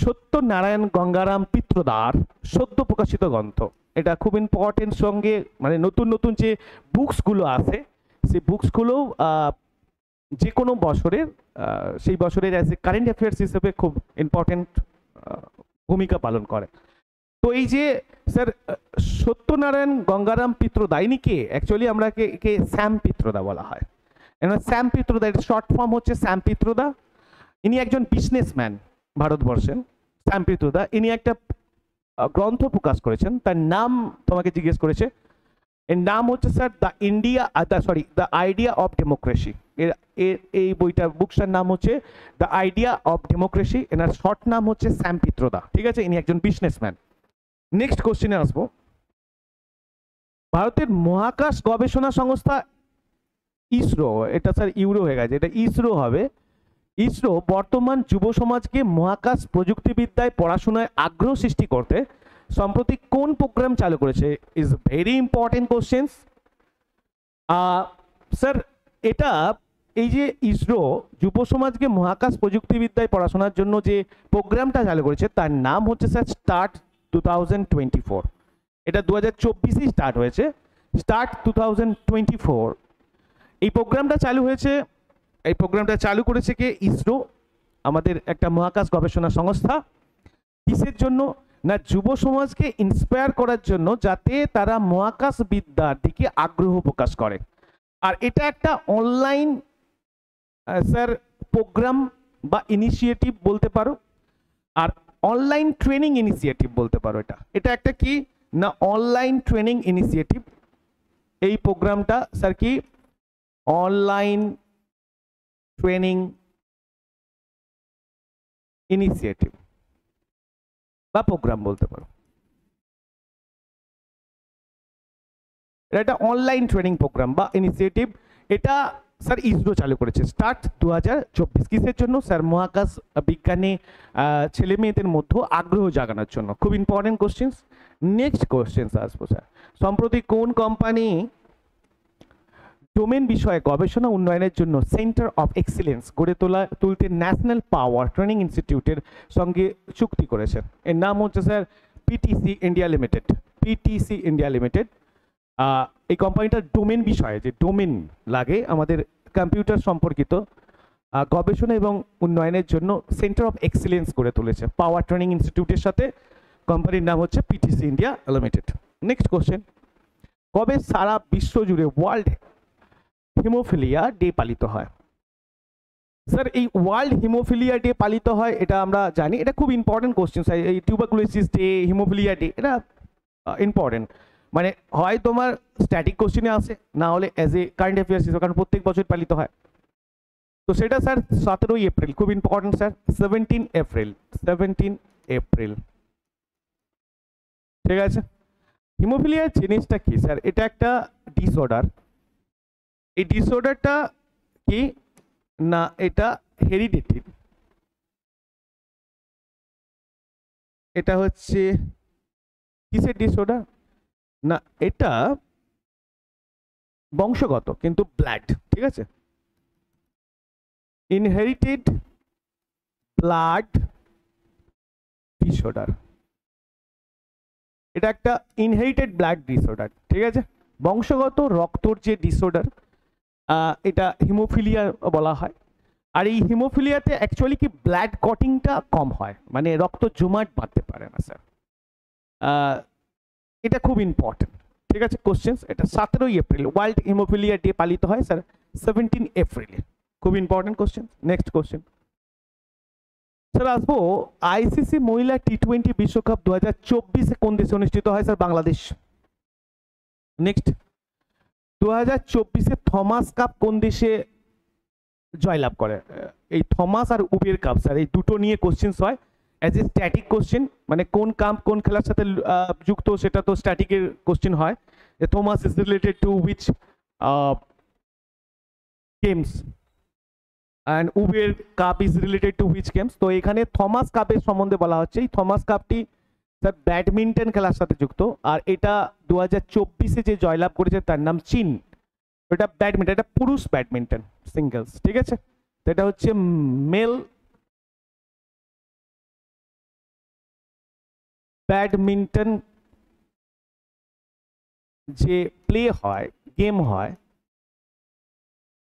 সত্যনারায়ণ গঙ্গারাম পিত্রদার সদ্য প্রকাশিত গ্রন্থ। এটা খুব ইম্পর্টেন্ট, সঙ্গে মানে নতুন নতুন যে বুকসগুলো আছে সেই বুকসগুলো যে কোনো বছরের সেই বছরের অ্যাজ এ কারেন্ট অ্যাফেয়ার্স হিসেবে খুব ইম্পর্টেন্ট ভূমিকা পালন করে। তো এই যে স্যার সত্যনারায়ণ গঙ্গারাম পিত্রদা ইনি কে? অ্যাকচুয়ালি আমরা কে শ্যাম পিত্রদা বলা হয়। স্যাম পিত্রদা, এর শর্ট ফর্ম হচ্ছে শ্যাম পিত্রদা। ইনি একজন বিজনেসম্যান ভারতবর্ষের, স্যাম পিত্রোদা। ইনি একটা গ্রন্থ প্রকাশ করেছেন, তার নাম তোমাকে জিজ্ঞেস করেছে। এর নাম হচ্ছে sir the idea of democracy. এই বইটার বুকটার নাম হচ্ছে দ্য আইডিয়া অফ ডেমোক্রেসি। এনার শর্ট নাম হচ্ছে স্যাম পিত্রোদা, ঠিক আছে? ইনি একজন বিজনেসম্যান। নেক্সট কোশ্চেনে আসবো। ভারতের মহাকাশ গবেষণা সংস্থা ইসরো, এটা স্যার ইউরো হয়ে গেছে, এটা ইসরো হবে। ইসরো বর্তমান যুব সমাজকে মহাকাশ প্রযুক্তিবিদ্যায় পড়াশোনায় আগ্রহ সৃষ্টি করতে সম্প্রতি কোন প্রোগ্রাম চালু করেছে? Is very important questions sir. এটা এই যে ইসরো যুব সমাজকে মহাকাশ প্রযুক্তিবিদ্যায় পড়াশোনার জন্য যে প্রোগ্রামটা চালু করেছে তার নাম হচ্ছে স্যার স্টার্ট 2024। এটা 2024 স্টার্ট হয়েছে, স্টার্ট 2024। এই প্রোগ্রামটা চালু হয়েছে, এই প্রোগ্রামটা চালু করেছে কে? ইসরো, আমাদের একটা মহাকাশ গবেষণা সংস্থা। কিসের জন্য? না যুব সমাজকে ইন্সপায়ার করার জন্য, যাতে তারা মহাকাশ বিদ্যার দিকে আগ্রহ প্রকাশ করে। আর এটা একটা অনলাইন স্যার প্রোগ্রাম বা ইনিশিয়েটিভ বলতে পারো, আর অনলাইন ট্রেনিং ইনিশিয়েটিভ বলতে পারো। এটা একটা কি না অনলাইন ট্রেনিং ইনিশিয়েটিভ। এই প্রোগ্রামটা স্যার কি অনলাইন ট্রেনিং ইনিশিয়েটিভ বা প্রোগ্রাম বলতে পারো। এটা একটা অনলাইন ট্রেনিং প্রোগ্রাম বা ইনিশিয়েটিভ। এটা স্যার ইসরো চালু করেছে, স্টার্ট 2024। কিসের জন্য? স্যার মহাকাশ বিজ্ঞানে ছেলে মেয়েদের মধ্যে আগ্রহ জাগানোর জন্য। খুব ইম্পর্টেন্ট কোশ্চেন্স। নেক্সট কোশ্চেন্স আসবো স্যার। সম্প্রতি কোন কোম্পানি ডোমেন বিষয়ে গবেষণা উন্নয়নের জন্য সেন্টার অফ এক্সিলেন্স গড়ে তুলতে ন্যাশনাল পাওয়ার ট্রেনিং ইনস্টিটিউটের সঙ্গে চুক্তি করেছেন? এর নাম হচ্ছে sir PTC India limited. PTC India limited. এই কোম্পানিটার ডোমেন বিষয়ে, যে ডোমেন লাগে আমাদের কম্পিউটার সম্পর্কিত গবেষণা এবং উন্নয়নের জন্য সেন্টার অফ এক্সিলেন্স গড়ে তুলেছে পাওয়ার ট্রেনিং ইনস্টিটিউটের সাথে। কোম্পানির নাম হচ্ছে PTC India limited. Next question. কবে সারা বিশ্ব জুড়ে ওয়ার্ল্ড হিমোফিলিয়া ডে পালিত হয়? স্যার এই ওয়ার্ল্ড হিমোফিলিয়া ডে পালিত হয়, এটা আমরা জানি। এটা খুব ইম্পর্টেন্ট কোশ্চেন স্যার। এই টিউবারকুলোসিস ডে, হিমোফিলিয়া ডে, এটা ইম্পর্টেন্ট। মানে হয় তোমার স্ট্যাটিক কোশ্চেনে আসে, না হলে অ্যাজ এ কারেন্ট অ্যাফেয়ার্স হিসেবে, কারণ প্রত্যেক বছর পালিত হয়। তো সেটা স্যার 17 এপ্রিল। খুব ইম্পর্টেন্ট স্যার, 17 এপ্রিল। 17 এপ্রিল, ঠিক আছে? হিমোফিলিয়া জিনিসটা কি স্যার? এটা একটা ডিসঅর্ডার। এই ডিসঅর্ডারটা কি না এটা হেরিডিটি। এটা হচ্ছে কিসের ডিসঅর্ডার? না এটা বংশগত, কিন্তু ব্লাড, ঠিক আছে? Inherited blood disorder. এটা একটা ইনহেরিটেড ব্লাড ডিসঅর্ডার, ঠিক আছে? বংশগত রক্তর যে ডিসঅর্ডার, এটা হিমোফিলিয়া বলা হয়। আর এই হিমোফিলিয়াতে অ্যাকচুয়ালি কি ব্লাড ক্লটিংটা কম হয়, মানে রক্ত জমাট বাঁধতে পারে না স্যার। এটা খুব ইম্পর্টেন্ট, ঠিক আছে? কোশ্চেন্স। এটা 17 এপ্রিল ওয়ার্ল্ড হিমোফিলিয়া ডে পালিত হয় স্যার 17 এপ্রিলে। খুব important question. Next question sir আসবো। আইসিসি মহিলা টি20 বিশ্বকাপ 2024 কোন দেশে অনুষ্ঠিত হয়? Sir Bangladesh. Next 2024 Thomas cup কোন দেশে জয়লাভ করে? এই থমাস আর উবের কাপ স্যার, এই দুটো নিয়ে কোশ্চেন্স হয় অ্যাজ এ স্ট্যাটিক কোশ্চেন। মানে কোন কাপ কোন খেলার সাথে যুক্ত, সেটা তো স্ট্যাটিকের কোশ্চেন হয়। Thomas is related to which games and Uber cup is related to which games. তো এখানে থমাস কাপের সম্বন্ধে বলা হচ্ছে। এই থমাস কাপটি স্যার ব্যাডমিন্টন খেলার সাথে যুক্ত। আর এটা 2024 যে জয়লাভ করেছে তার নাম চীন। এটা ব্যাডমিন্টন, এটা পুরুষ ব্যাডমিন্টন সিঙ্গেলস, ঠিক আছে? তো এটা হচ্ছে মেল ব্যাডমিন্টন যে প্লে হয়, গেম হয়,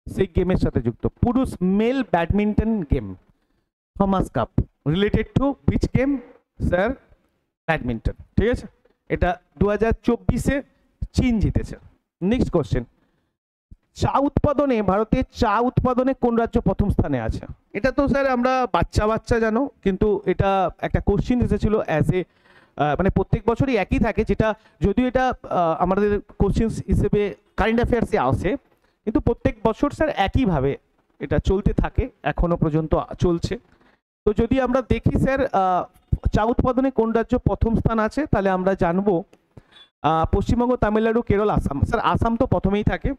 সেই গেমের সাথে যুক্ত পুরুষ male badminton game Thomas cup related to which game? Sir badminton, ঠিক আছে? এটা 2024 চীন জিতেছে। Next question. চা উৎপাদনে, ভারতের চা উৎপাদনে কোন রাজ্য প্রথম স্থানে আছে? এটা তো স্যার আমরা বাচ্চা বাচ্চা জানো, কিন্তু এটা একটা কোশ্চিন এসেছিল অ্যাজ এ মানে প্রত্যেক বছরই একই থাকে, যেটা যদিও এটা আমাদের কোশ্চিন হিসেবে কারেন্ট অ্যাফেয়ার্সে আসে, কিন্তু প্রত্যেক বছর স্যার একইভাবে এটা চলতে থাকে, এখনো পর্যন্ত চলছে। তো যদি আমরা দেখি স্যার চা উৎপাদনে কোন রাজ্য প্রথম স্থান আছে, তাহলে আমরা জানবো পশ্চিমবঙ্গ, তামিলনাড়ু, কেরল, আসাম। স্যার আসাম তো প্রথমেই থাকে।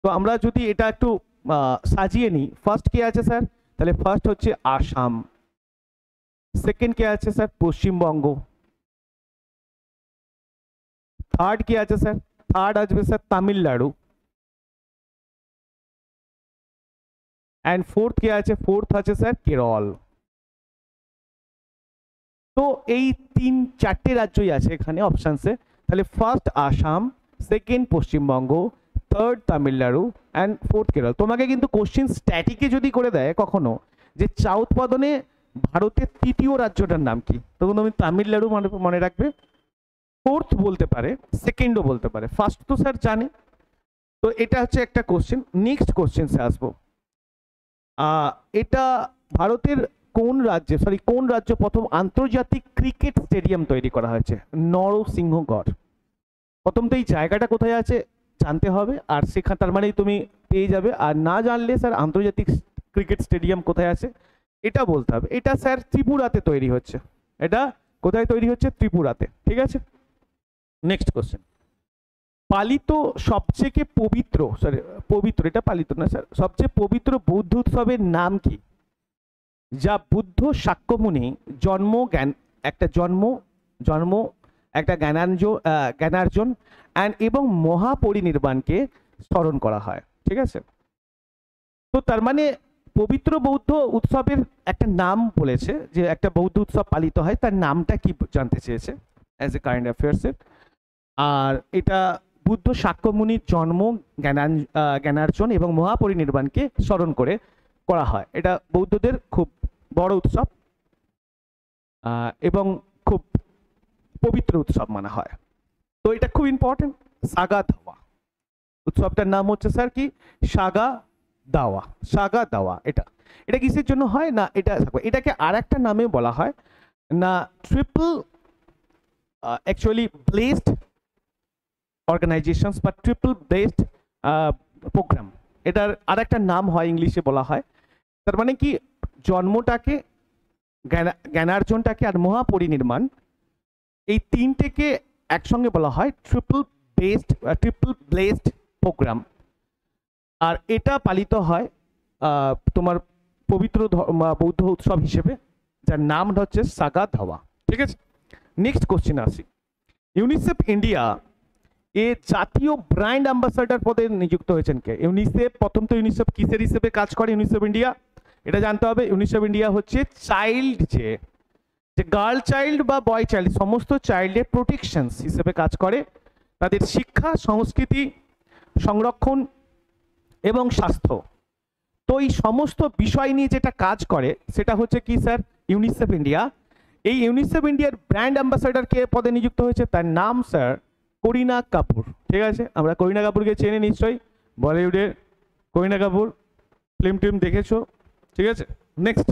তো আমরা যদি এটা একটু সাজিয়ে নিই, ফার্স্ট কে আছে স্যার? তাহলে ফার্স্ট হচ্ছে আসাম, সেকেন্ড কে আছে স্যার? পশ্চিমবঙ্গ, থার্ড কে আছে স্যার? থার্ড আসবে স্যার তামিলনাড়ু, অ্যান্ড ফোর্থ কে আছে? ফোর্থ আছে স্যার কেরল। তো এই চারটে রাজ্যই আছে এখানে অপশানসে। তাহলে first Assam, second Paschimbanga, third Tamil Nadu, and fourth Kerala. তোমাকে কিন্তু কোশ্চিন স্ট্যাটিকে যদি করে দেয় কখনো যে চা উৎপাদনে ভারতের তৃতীয় রাজ্যটার নাম কি, তখন তুমি তামিলনাড়ু মনে রাখবে, ফোর্থ বলতে পারে, সেকেন্ডও বলতে পারে, ফার্স্ট তো স্যার জানে। তো এটা হচ্ছে একটা কোশ্চেন। নেক্সট কোশ্চেন্সে আসবো। এটা ভারতের কোন রাজ্য প্রথম আন্তর্জাতিক ক্রিকেট স্টেডিয়াম তৈরি করা হয়েছে? নরসিংহগড়। প্রথম তো এই জায়গাটা কোথায় আছে জানতে হবে, আর সেখানে তার মানেই তুমি পেয়ে যাবে। আর না জানলে স্যার আন্তর্জাতিক ক্রিকেট স্টেডিয়াম কোথায় আছে এটা বলতে হবে। এটা স্যার ত্রিপুরাতে তৈরি হচ্ছে। এটা কোথায় তৈরি হচ্ছে? ত্রিপুরাতে। ঠিক আছে, নেক্সট কোশ্চেন। পালিত সবচেয়ে পবিত্র, এটা পালিত না স্যার, সবচেয়ে পবিত্র বৌদ্ধ উৎসবের নাম কি, যা বুদ্ধ শাক্যমুনি একটা জ্ঞানার্জন এবং মহাপরিনির্বাণকে স্মরণ করা হয়? ঠিক আছে, তো তার মানে পবিত্র বৌদ্ধ উৎসবের একটা নাম বলেছে, যে একটা বৌদ্ধ উৎসব পালিত হয়, তার নামটা কি জানতে চেয়েছে অ্যাজ এ কারেন্ট অ্যাফেয়ার্সের। আর এটা বুদ্ধ শাক্যমুনির জন্ম, জ্ঞানার্জন এবং মহাপরিনির্বাণকে স্মরণ করে করা হয়। এটা বৌদ্ধদের খুব বড় উৎসব এবং খুব পবিত্র উৎসব মানা হয়। তো এটা খুব ইম্পর্টেন্ট। সাগা দাওয়া উৎসবটার নাম হচ্ছে স্যার কি? সাগা দাওয়া। এটা কিসের জন্য হয় না, এটাকে আর একটা নামে বলা হয় না, ট্রিপল অ্যাকচুয়ালি ব্লেসড অর্গানাইজেশনস বা ট্রিপল ব্লেসড প্রোগ্রাম, এটার আর একটা নাম হয়, ইংলিশে বলা হয়। তার মানে কি, জন্মটাকে, জ্ঞানার্জনটাকে আর মহাপরিনির্বাণ, এই তিনটেকে একসঙ্গে বলা হয় ট্রিপল ব্লেসড প্রোগ্রাম। আর এটা পালিত হয় তোমার পবিত্র বৌদ্ধ উৎসব হিসেবে, যার নাম হচ্ছে সাগা দাওয়া। ঠিক আছে, নেক্সট কোশ্চেন আসি। ইউনিসেফ ইন্ডিয়া এ জাতীয় ব্র্যান্ড অ্যাম্বাসাডার পদে নিযুক্ত হয়েছেন কে? ইউনিসেফ, প্রথম তো ইউনিসেফ কিসের হিসেবে কাজ করে? ইউনিসেফ ইন্ডিয়া, এটা জানতে হবে। ইউনিসেফ ইন্ডিয়া হচ্ছে চাইল্ড, যে গার্ল চাইল্ড বা বয় চাইল্ড, সমস্ত চাইল্ডের প্রোটেকশনস হিসেবে কাজ করে, তাদের শিক্ষা, সংস্কৃতি, সংরক্ষণ এবং স্বাস্থ্য। তো এই সমস্ত বিষয় নিয়ে যেটা কাজ করে সেটা হচ্ছে কি স্যার? UNICEF India. এই ইউনিসেফ ইন্ডিয়ার ব্র্যান্ড অ্যাম্বাসাডার কে পদে নিযুক্ত হয়েছে? তার নাম স্যার করিনা কাপুর। ঠিক আছে, আমরা করিনা কাপুরকে চেনে নিশ্চয়ই, বলিউডের করিনা কাপুর, ফিল্ম টিম দেখেছো। ঠিক আছে, নেক্সট।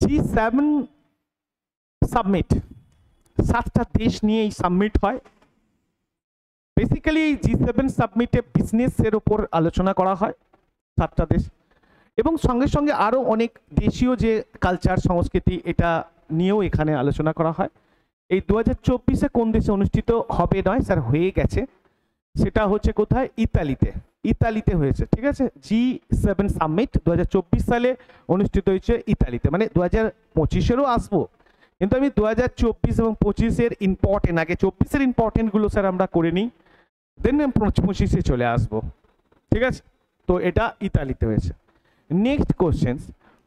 G7 সাবমিট, 7টা দেশ নিয়ে এই সাবমিট হয়। বেসিক্যালি এই G7 সাবমিটে বিজনেসের উপর আলোচনা করা হয়, 7টা দেশ, এবং সঙ্গে সঙ্গে আরও অনেক দেশীয় যে কালচার, সংস্কৃতি, এটা নিয়েও এখানে আলোচনা করা হয়। এই 2024-এ কোন দেশে অনুষ্ঠিত হবে নয় স্যার, হয়ে গেছে, সেটা হচ্ছে কোথায়? ইতালিতে হয়েছে। ঠিক আছে, G7 সাবমিট 2024 সালে অনুষ্ঠিত হয়েছে ইতালিতে। মানে 2025-এরও আসবো, কিন্তু আমি 2024 এবং 25-এর ইম্পর্টেন্ট, আগে 24-এর ইম্পর্টেন্টগুলো স্যার আমরা করে নিই, দেন 25-এ চলে আসবো। ঠিক আছে, তো এটা ইতালিতে হয়েছে। নেক্সট কোশ্চেন,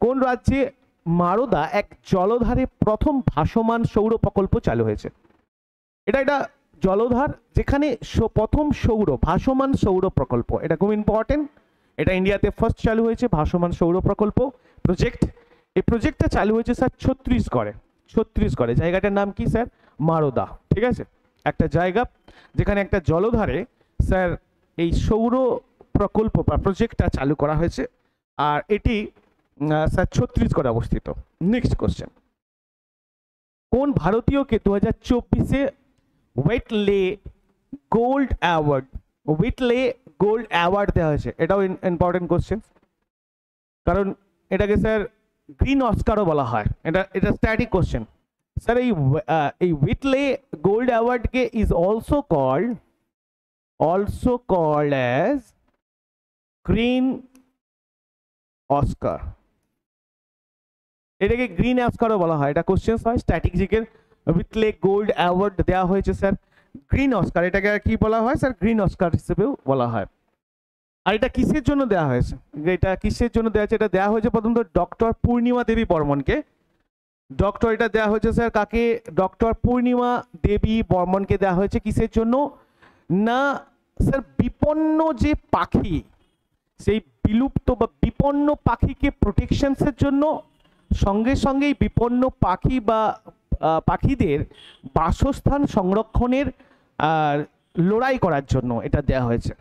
কোন রাজ্যে মারোদা এক জলধারে প্রথম ভাসমান সৌর প্রকল্প চালু হয়েছে? এটা জলধার, যেখানে প্রথম ভাসমান সৌর প্রকল্প, এটা খুব ইম্পর্টেন্ট। এটা ইন্ডিয়াতে ফার্স্ট চালু হয়েছে ভাসমান সৌর প্রকল্প প্রজেক্ট। এই প্রজেক্টটা চালু হয়েছে স্যার ছত্তিশগড়ে। জায়গাটার নাম কি স্যার? মারোদা। ঠিক আছে, একটা জায়গা যেখানে একটা জলধারে স্যার প্রথম ভাসমান সৌর প্রকল্প চালু হয়েছে। এটা ইন্ডিয়াতে ফার্স্ট চালু হয়েছে ভাসমান সৌর প্রকল্প প্রজেক্ট। এই প্রজেক্টটা চালু হয়েছে স্যার ছত্তিশগড়ে। জায়গাটার নাম কি স্যার? মারোদা। ঠিক আছে, একটা জায়গা যেখানে একটা জলধারে স্যার এই সৌর প্রকল্প বা প্রজেক্টটা চালু করা হয়েছে, আর এটি স্যার ছত্তিশগড়ে অবস্থিত। নেক্সট কোশ্চেন, কোন ভারতীয়কে 2024-এ ওয়েটলে গোল্ড অ্যাওয়ার্ড দেওয়া হয়েছে? এটাও ইম্পর্টেন্ট কোশ্চেন, কারণ এটাকে স্যার গ্রিন অস্কারও বলা হয়। এটা স্ট্যাটিক কোশ্চেন স্যার। এই ওয়েটলে গোল্ড অ্যাওয়ার্ডকে is also called as green Oscar. এটাকে গ্রিন অস্কারও বলা হয়। এটা কোশ্চেন হয় স্ট্যাটিক জিকের। উইটলে গোল্ড অ্যাওয়ার্ড দেওয়া হয়েছে স্যার গ্রিন অস্কার। এটাকে কি বলা হয় স্যার? গ্রিন অস্কার হিসেবেও বলা হয়। আর এটা কিসের জন্য দেওয়া হয়েছে? এটা কিসের জন্য দেওয়া হয়েছে? এটা দেওয়া হয়েছে প্রথমত ডক্টর পূর্ণিমা দেবী বর্মনকে। এটা দেওয়া হয়েছে স্যার কাকে? ডক্টর পূর্ণিমা দেবী বর্মনকে দেওয়া হয়েছে। কিসের জন্য? না স্যার, বিপন্ন যে পাখি, সেই বিলুপ্ত বা বিপন্ন পাখিকে প্রোটেকশনসের জন্য, সঙ্গে সঙ্গে বিপন্ন পাখি বা পাখিদের বাসস্থান সংরক্ষণের লড়াই করার জন্য এটা দেওয়া হয়েছে।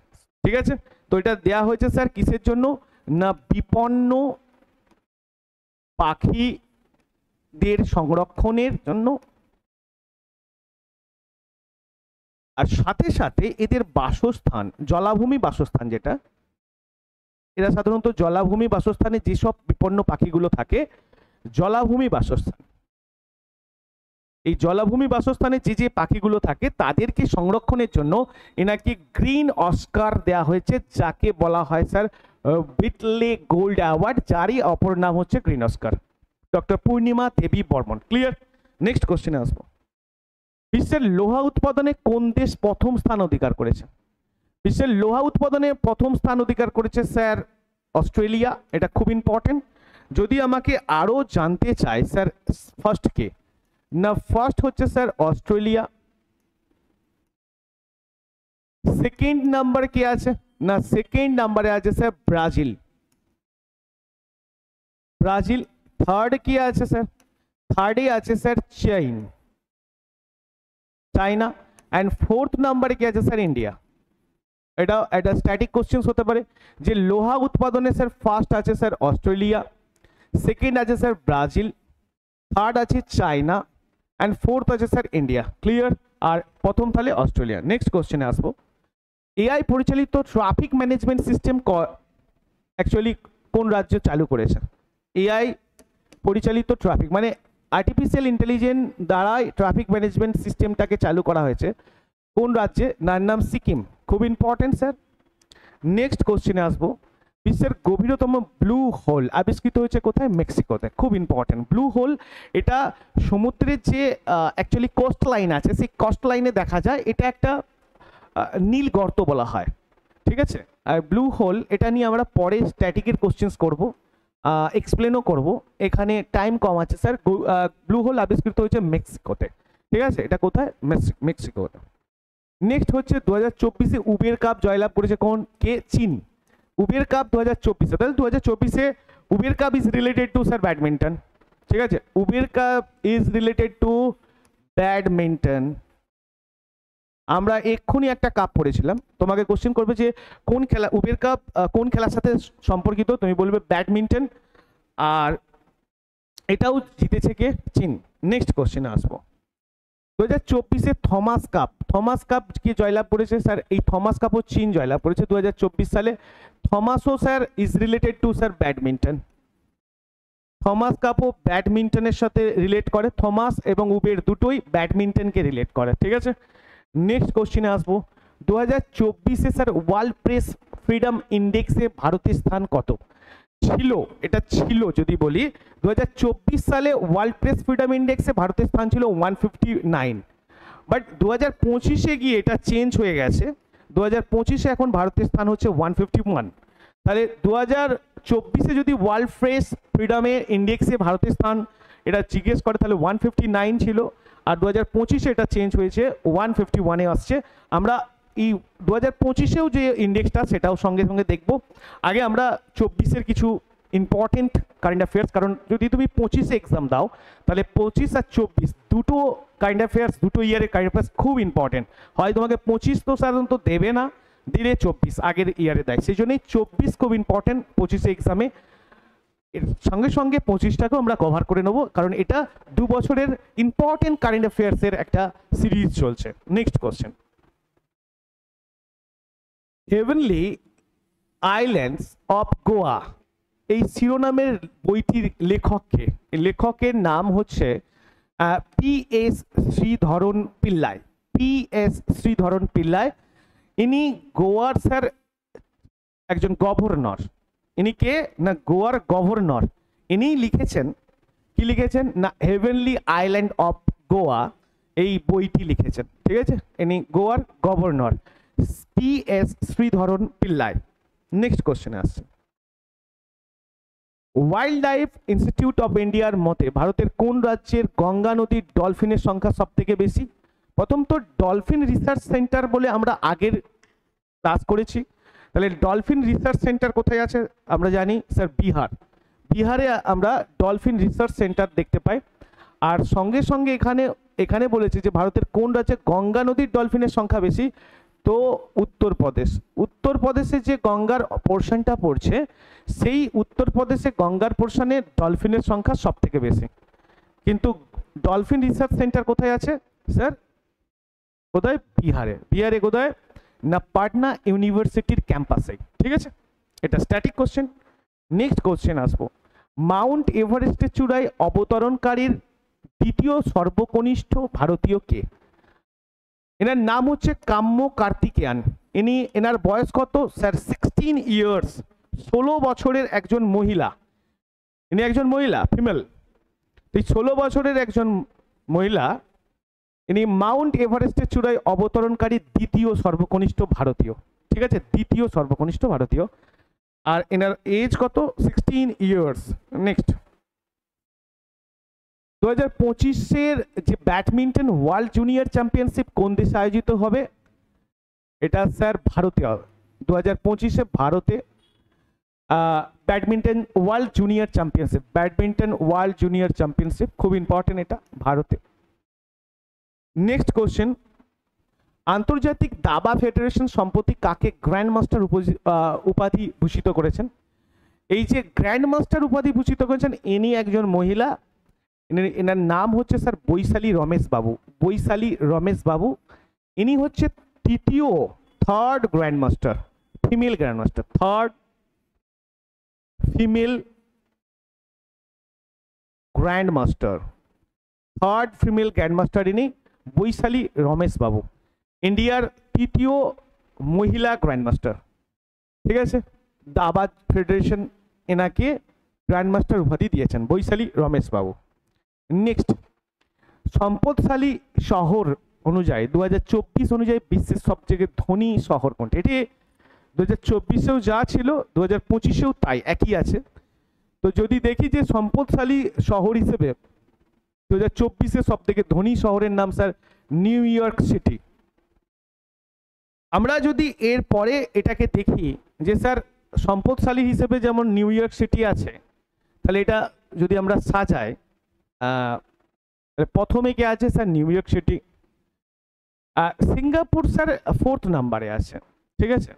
ঠিক আছে, তো এটা দেওয়া হয়েছে স্যার কিসের জন্য? না বিপন্ন পাখিদের সংরক্ষণের জন্য, আর সাথে সাথে এদের বাসস্থান, জলাভূমি বাসস্থান, যেটা এরা সাধারণত জলাভূমি বাসস্থানে যেসব বিপন্ন পাখিগুলো থাকে, জলাভূমি বাসস্থান, এই জলাভূমি বাসস্থানে যে পাখিগুলো থাকে তাদেরকে সংরক্ষণের জন্য এনাকে গ্রিন অস্কার দেওয়া হয়েছে, যাকে বলা হয় স্যার উইটলে গোল্ড অ্যাওয়ার্ড, যারই অপর নাম হচ্ছে গ্রিন অস্কার, ডক্টর পূর্ণিমা দেবী বর্মন। ক্লিয়ার? নেক্সট কোশ্চেনে আসবো। বিশ্বের লোহা উৎপাদনে কোন দেশ প্রথম স্থান অধিকার করেছে? বিশ্বের লোহা উৎপাদনে প্রথম স্থান অধিকার করেছে স্যার অস্ট্রেলিয়া। এটা খুব ইম্পর্টেন্ট। যদি আমাকে আরো জানতে চাই স্যার ফার্স্ট কে, না ফার্স্ট হচ্ছে স্যার অস্ট্রেলিয়া। সেকেন্ড নাম্বার কে আছে? না সেকেন্ড নাম্বারে আছে স্যার ব্রাজিল। থার্ড কি আছে স্যার? থার্ডে আছে স্যার চাইনা। অ্যান্ড ফোর্থ নাম্বারে কি আছে স্যার? ইন্ডিয়া। এটা স্ট্যাটিক কোশ্চেন হতে পারে যে লোহা উৎপাদনে স্যার ফার্স্ট আছে স্যার অস্ট্রেলিয়া, সেকেন্ড আছে স্যার ব্রাজিল, থার্ড আছে চাইনা, অ্যান্ড ফোর্থ আছে স্যার ইন্ডিয়া। ক্লিয়ার? আর প্রথম তাহলে অস্ট্রেলিয়া। নেক্সট কোশ্চেনে আসবো। এআই পরিচালিত ট্রাফিক ম্যানেজমেন্ট সিস্টেম অ্যাকচুয়ালি কোন রাজ্য চালু করেছে? এআই পরিচালিত ট্রাফিক মানে আর্টিফিশিয়াল ইন্টেলিজেন্স দ্বারাই ট্রাফিক ম্যানেজমেন্ট সিস্টেমটাকে চালু করা হয়েছে কোন রাজ্যে? নার নাম সিকিম। খুব ইম্পর্টেন্ট স্যার। নেক্সট কোশ্চেনে আসবো। বিশ্বের গভীরতম ব্লু হোল আবিষ্কৃত হয়েছে কোথায়? মেক্সিকোতে। খুব ইম্পর্টেন্ট। ব্লু হোল এটা সমুদ্রের যে অ্যাকচুয়ালি কোস্ট লাইন আছে, সেই কোস্ট লাইনে দেখা যায়, এটা একটা নীল গর্ত বলা হয়। ঠিক আছে, আর ব্লু হোল এটা নিয়ে আমরা পরে স্ট্যাটিকের কোশ্চেন্স করব, এক্সপ্লেনও করব, এখানে টাইম কম আছে স্যার। ব্লু হোল আবিষ্কৃত হয়েছে মেক্সিকোতে। ঠিক আছে, এটা কোথায়? মেক্সিকোতে। নেক্সট হচ্ছে 2024-এ উবের কাপ জয়লাভ করেছে কে? চীন। উবের কাপ 2024-এ, তাহলে 2024-এ Uber cup is related to sir badminton. ঠিক আছে, Uber cup is related to badminton. আমরা এক্ষুনি একটা কাপ পড়েছিলাম, তোমাকে কোশ্চেন করবে যে কোন খেলা, উবের কাপ কোন খেলার সাথে সম্পর্কিত, তুমি বলবে ব্যাডমিন্টন, আর এটাও জিতেছে কে? চীন। নেক্সট কোশ্চেনে আসবো। 2024-এ থমাস কাপ কি জয়লাভ করেছে স্যার? এই থমাস কাপও চীন জয়লাভ করেছে 2024 সালে। থমাসও sir is related to sir badminton. Thomas কাপও ব্যাডমিন্টনের সাথে রিলেট করে। থমাস এবং উবের দুটোই ব্যাডমিন্টনকে রিলেট করে। ঠিক আছে, নেক্সট কোশ্চেনে আসবো। 2024-এ স্যার ওয়ার্ল্ড প্রেস ফ্রিডম ইন্ডেক্সে ভারতের স্থান কত ছিল? এটা ছিল যদি বলি 2024 সালে ওয়ার্ল্ড প্রেস ফ্রিডম ইন্ডেক্সে ভারতের স্থান ছিল 159, বাট 2025-এ গিয়ে এটা চেঞ্জ হয়ে গেছে। 2025-এ এখন ভারতের স্থান হচ্ছে 151। তাহলে 2024-এ যদি ওয়ার্ল্ড প্রেস ফ্রিডমে ইন্ডেক্সে ভারতের স্থান এটা জিজ্ঞেস করে, তাহলে 159 ছিল, আর 2025-এ এটা চেঞ্জ হয়েছে 151-এ আসছে। আমরা এই 2025-এও যে ইন্ডেক্সটা সেটাও সঙ্গে সঙ্গে দেখব। আগে আমরা 24-এর কিছু ইম্পর্টেন্ট কারেন্ট অ্যাফেয়ার্স, কারণ যদি তুমি 25-এ এক্সাম দাও তাহলে 25 আর 24 দুটো কারেন্ট অ্যাফেয়ার্স, দুটো ইয়ারের কারেন্ট অ্যাফেয়ার্স খুব ইম্পর্টেন্ট হয়। তোমাকে 25 তো সাধারণত দেবে না, দিলে 24 আগের ইয়ারে দেয়, সেই জন্যই 24 খুব ইম্পর্টেন্ট 25 এক্সামে। এর সঙ্গে সঙ্গে 25টাকেও আমরা কভার করে নেবো, কারণ এটা 2 বছরের ইম্পর্টেন্ট কারেন্ট অ্যাফেয়ার্সের একটা সিরিজ চলছে। Next question, heavenly islands of Goa এই শিরোনামের বইটির লেখককে, লেখকের নাম হচ্ছে P.S. শ্রীধরন পিল্লাই। P.S. শ্রীধরন পিল্লাই, ইনি গোয়ার স্যার একজন গভর্নর। ইনি কে না গোয়ার গভর্নর। ইনি লিখেছেন, কি লিখেছেন না হেভেনলি আইল্যান্ড অফ গোয়া এই বইটি লিখেছেন, ঠিক আছে। ইনি গোয়ার governor P.S. Sreedharan Pillay. Next কোশ্চেনে আসছে, ওয়াইল্ড লাইফ ইনস্টিটিউট অফ ইন্ডিয়ার মতে ভারতের কোন রাজ্যের গঙ্গা নদীর ডলফিনের সংখ্যা সব থেকে বেশি? প্রথম তো ডলফিন রিসার্চ সেন্টার বলে আমরা আগের ক্লাস করেছি, তাহলে ডলফিন রিসার্চ সেন্টার কোথায় আছে আমরা জানি স্যার বিহার। বিহারে আমরা ডলফিন রিসার্চ সেন্টার দেখতে পাই। আর সঙ্গে সঙ্গে এখানে বলেছে যে ভারতের কোন রাজ্যে গঙ্গা নদীর ডলফিনের সংখ্যা বেশি, তো উত্তরপ্রদেশ। উত্তরপ্রদেশে যে গঙ্গার পোর্শনটা পড়ছে সেই উত্তরপ্রদেশে গঙ্গার পোর্শনে ডলফিনের সংখ্যা সব থেকে বেশি। কিন্তু ডলফিন রিসার্চ সেন্টার কোথায় আছে স্যার? কোথায়? বিহারে। বিহারে কোথায় না পাটনা ইউনিভার্সিটির ক্যাম্পাসে, ঠিক আছে। এটা স্ট্যাটিক কোশ্চেন। নেক্সট কোশ্চেন আসবো, মাউন্ট এভারেস্টের চূড়ায় অবতরণকারীর দ্বিতীয় সর্বকনিষ্ঠ ভারতীয় কে? এনার নাম হচ্ছে কাম্য কার্তিকেয়ান। এনার বয়স কত স্যার? 16 ইয়ার্স, 16 বছরের একজন মহিলা। ইনি একজন মহিলা, ফিমেল। এই 16 বছরের একজন মহিলা, ইনি মাউন্ট এভারেস্টের চূড়ায় অবতরণকারী দ্বিতীয় সর্বকনিষ্ঠ ভারতীয়, ঠিক আছে, দ্বিতীয় সর্বকনিষ্ঠ ভারতীয়। আর এনার এজ কত? 16 ইয়ার্স। নেক্সট, 2025-এর যে ব্যাডমিন্টন ওয়ার্ল্ড জুনিয়র চ্যাম্পিয়নশিপ কোন দেশে আয়োজিত হবে? এটা স্যার ভারতে হবে। 2025-এ ভারতে badminton world junior championship, badminton world junior championship খুব ইম্পর্টেন্ট, এটা ভারতে। নেক্সট কোশ্চেন, আন্তর্জাতিক দাবা ফেডারেশন সম্প্রতি কাকে গ্র্যান্ড মাস্টার উপাধি ভূষিত করেছেন? এই যে গ্র্যান্ড মাস্টার উপাধি ভূষিত করেছেন ইনি একজন মহিলা। এনার নাম হচ্ছে স্যার বৈশালী রমেশ বাবু। বৈশালী রমেশ বাবু, ইনি হচ্ছে third grand master, female grand master, third female grand master, third female grand master ইনি বৈশালী রমেশ বাবু, ইন্ডিয়ার তৃতীয় মহিলা গ্র্যান্ড মাস্টার, ঠিক আছে। দাবা ফেডারেশন এনাকে গ্র্যান্ড মাস্টার উপাধি দিয়েছেন, বৈশালী রমেশ বাবু। নেক্সট, সম্পদশালী শহর অনুযায়ী 2024 অনুযায়ী বিশ্বের সবচেয়ে ধনী শহর কোনটি? এটি 2024-এও যা ছিল 2025-এও তাই একই আছে। তো যদি দেখি যে সম্পদশালী শহর হিসেবে 2024-এ সব থেকে ধনী শহরের নাম স্যার নিউ ইয়র্ক সিটি। আমরা যদি এর পরে এটাকে দেখি যে স্যার সম্পদশালী হিসেবে যেমন নিউ ইয়র্ক সিটি আছে, তাহলে এটা যদি আমরা সাজাই, প্রথমে কে আছে sir? New York city. Singapore sir 4th নাম্বারে আছে, ঠিক আছে।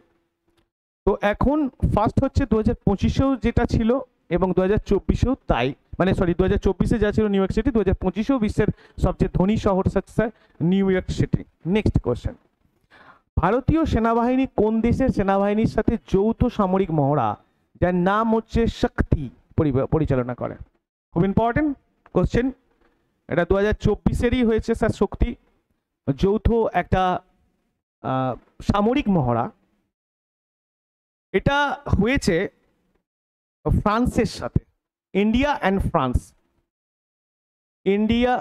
তো এখন ফার্স্ট হচ্ছে 2025-এও যেটা ছিল এবং 2024-এও তাই, মানে সরি 2024-এ যা ছিল নিউ ইয়র্ক সিটি, 2025-এও বিশ্বের সবচেয়ে ধনী শহর sir new York city. Next question, ভারতীয় সেনাবাহিনী কোন দেশের সেনাবাহিনীর সাথে যৌথ সামরিক মহড়া যার নাম হচ্ছে শক্তি পরিচালনা করে? খুব ইম্পর্টেন্ট কোশ্চেন। এটা 2024-এরই হয়েছে স্যার, শক্তি যৌথ একটা সামরিক মহড়া। এটা হয়েছে ফ্রান্সের সাথে, India and France, India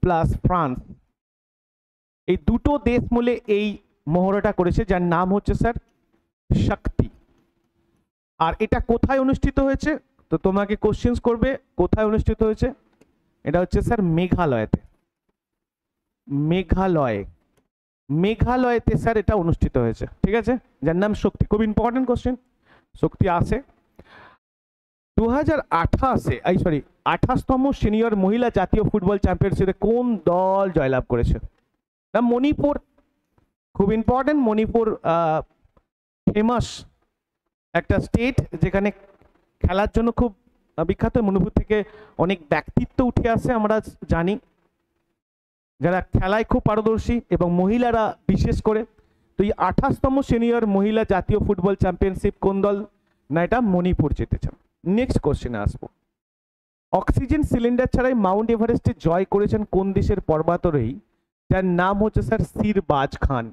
plus France, এই দুটো দেশ মিলে এই মহড়াটা করেছে যার নাম হচ্ছে স্যার শক্তি। আর এটা কোথায় অনুষ্ঠিত হয়েছে? তো তোমাকে কোশ্চেন্স করবে কোথায় অনুষ্ঠিত হয়েছে। এটা হচ্ছে স্যার মেঘালয়তে, মেঘালয়তে স্যার এটা অনুষ্ঠিত হয়েছে, ঠিক আছে, যার নাম শক্তি। খুব ইম্পর্টেন্ট কোশ্চেন, শক্তি আসে। 28তম সিনিয়র মহিলা জাতীয় ফুটবল চ্যাম্পিয়নশিপে কোন দল জয়লাভ করেছে? না মণিপুর। খুব ইম্পর্টেন্ট, মণিপুর ফেমাস একটা স্টেট, যেখানে খেলার জন্য খুব বিখ্যাত। মণিপুর থেকে অনেক ব্যক্তিত্ব উঠে আসে আমরা জানি, যারা খেলায় খুব পারদর্শী এবং মহিলারা বিশেষ করে। তো এই 28তম সিনিয়র মহিলা জাতীয় ফুটবল চ্যাম্পিয়নশিপ কোন দল? না, এটা মণিপুর জিতেছে। নেক্সট কোশ্চেনে আসবো। অক্সিজেন সিলিন্ডার ছাড়াই মাউন্ট এভারেস্টে জয় করেছেন কোন দেশের পর্বতারোহী, যার নাম হচ্ছে স্যার সিরবাজ খান।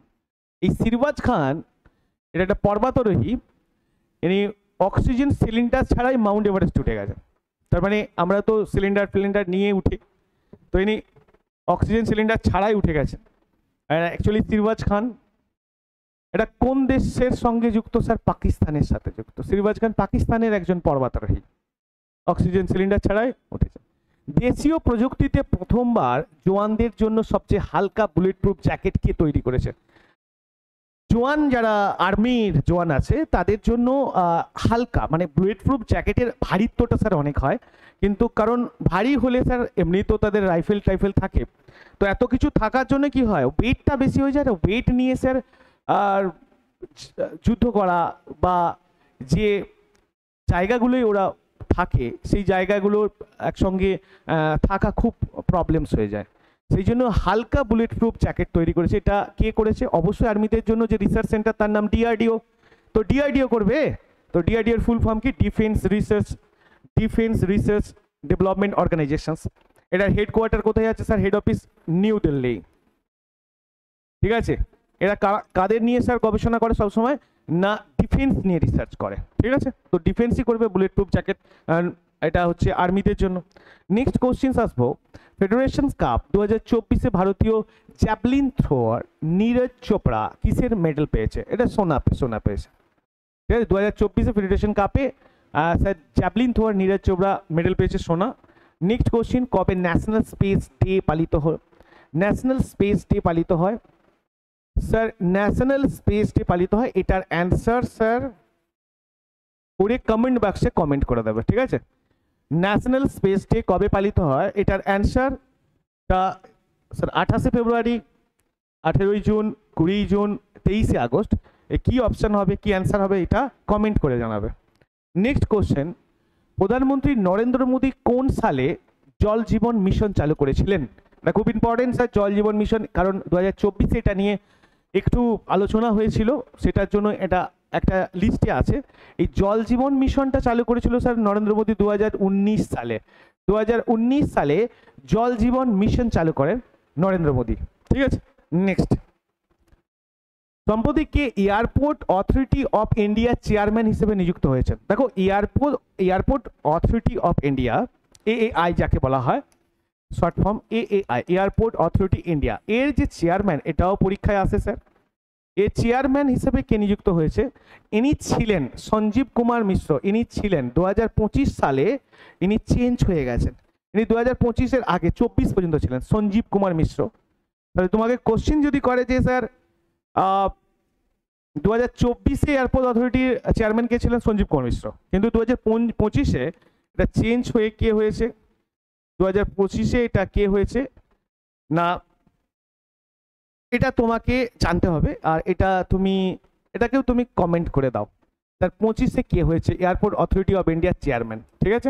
এই সিরবাজ খান এটা একটা পর্বতারোহী, ইনি অক্সিজেন সিলিন্ডার ছাড়াই মাউন্ট এভারেস্ট উঠে গেছেন। তার মানে আমরা তো সিলিন্ডার নিয়ে উঠি, তো ইনি অক্সিজেন সিলিন্ডার ছাড়াই উঠে গেছেন। অ্যাকচুয়ালি সিরবাজ খান এটা কোন দেশের সঙ্গে যুক্ত? স্যার পাকিস্তানের সাথে যুক্ত। সিরবাজ খান পাকিস্তানের একজন পর্বতারোহী, অক্সিজেন সিলিন্ডার ছাড়াই উঠেছে। দেশীয় প্রযুক্তিতে প্রথমবার জওয়ানদের জন্য সবচেয়ে হালকা বুলেট প্রুফ জ্যাকেট কে তৈরি করেছে? জওয়ান, যারা আর্মির জওয়ান আছে তাদের জন্য হালকা মানে বুলেট প্রুফ জ্যাকেটের ভারিত্বটা স্যার অনেক হয়, কিন্তু কারণ ভারী হলে স্যার এমনি তো তাদের রাইফেল থাকে, তো এত কিছু থাকার জন্য কি হয়, ওয়েটটা বেশি হয়ে যায়। ওয়েট নিয়ে স্যার আর যুদ্ধ করা বা যে জায়গাগুলোই ওরা থাকে সেই জায়গাগুলো একসঙ্গে থাকা খুব প্রবলেমস হয়ে যায়। সেই জন্য হালকা বুলেট প্রুফ জ্যাকেট তৈরি করেছে। এটা কে করেছে? অবশ্যই আর্মিদের জন্য যে রিসার্চ সেন্টার, তার নাম ডিআরডিও। তো ডিআরডিও করবে। তো ডিআরডিওর ফুল ফর্ম কি? Defence research development organisations. এটার হেডকোয়ার্টার কোথায় আছে sir? Head office New Delhi. ঠিক আছে, এরা কাদের নিয়ে স্যার গবেষণা করে সবসময়? না, ডিফেন্স নিয়ে রিসার্চ করে। ঠিক আছে, তো ডিফেন্সই করবে বুলেট প্রুফ জ্যাকেট, এটা হচ্ছে আর্মিদের জন্য। নেক্সট কোশ্চেন আসবো। ফেডারেশন কাপ 2024-এ ভারতীয় জ্যাভলিন থ্রোয়ার নীরজ চোপড়া কিসের মেডেল পেয়েছে? এটা সোনা পেয়েছে। ঠিক আছে, 2024-এ ফেডারেশন কাপে sir javelin thrower Neeraj Chopra medal পেয়েছে, সোনা। নেক্সট কোশ্চেন, কবে ন্যাশনাল স্পেস ডে পালিত হয়? ন্যাশনাল স্পেস ডে পালিত হয় স্যার, ন্যাশনাল স্পেস ডে পালিত হয়। এটার অ্যান্সার স্যার পরে কমেন্ট বক্সে কমেন্ট করে দেবে। ঠিক আছে, ন্যাশনাল স্পেস ডে কবে পালিত হয়? এটার অ্যান্সারটা স্যার 28শে ফেব্রুয়ারি, 18ই জুন, 20 জুন, 23শে আগস্ট। কি অপশন হবে, কি অ্যান্সার হবে, এটা কমেন্ট করে জানাবে। নেক্সট কোশ্চেন, প্রধানমন্ত্রী নরেন্দ্র মোদী কোন সালে জল জীবন মিশন চালু করেছিলেন? এটা খুব ইম্পর্টেন্ট স্যার, জল জীবন মিশন, কারণ 2024-এ এটা নিয়ে একটু আলোচনা হয়েছিল, সেটার জন্য এটা একটা লিস্টে আছে। এই জল জীবন মিশনটা চালু করেছিল স্যার নরেন্দ্র মোদী 2019 সালে। 2019 সালে জল জীবন মিশন চালু করেন নরেন্দ্র মোদী। ঠিক আছে, নেক্সট, সম্প্রতি কে এয়ারপোর্ট অথরিটি অফ ইন্ডিয়ার চেয়ারম্যান হিসেবে নিযুক্ত হয়েছেন? দেখো, airport authority of India, AAI যাকে বলা হয়, short form AAI, airport authority India, এর যে চেয়ারম্যান, এটাও পরীক্ষায় আসে স্যার। এর চেয়ারম্যান হিসেবে কে নিযুক্ত হয়েছে? ইনি ছিলেন সঞ্জীব কুমার মিশ্র। ইনি ছিলেন 2025 সালে, ইনি চেঞ্জ হয়ে গেছেন। ইনি 2025-এর আগে 24 পর্যন্ত ছিলেন সঞ্জীব কুমার মিশ্র। তাহলে তোমাকে কোশ্চিন যদি করে যে স্যার 2024-এ এয়ারপোর্ট অথরিটির চেয়ারম্যান কে ছিলেন? সঞ্জীব কুমার মিশ্র। কিন্তু 2025-এ এটা চেঞ্জ হয়ে কে হয়েছে? 2025-এ এটা কে হয়েছে না, এটা তোমাকে জানতে হবে, আর এটাকেও তুমি কমেন্ট করে দাও। তার 25-এ কে হয়েছে এয়ারপোর্ট অথরিটি অফ ইন্ডিয়ার চেয়ারম্যান? ঠিক আছে,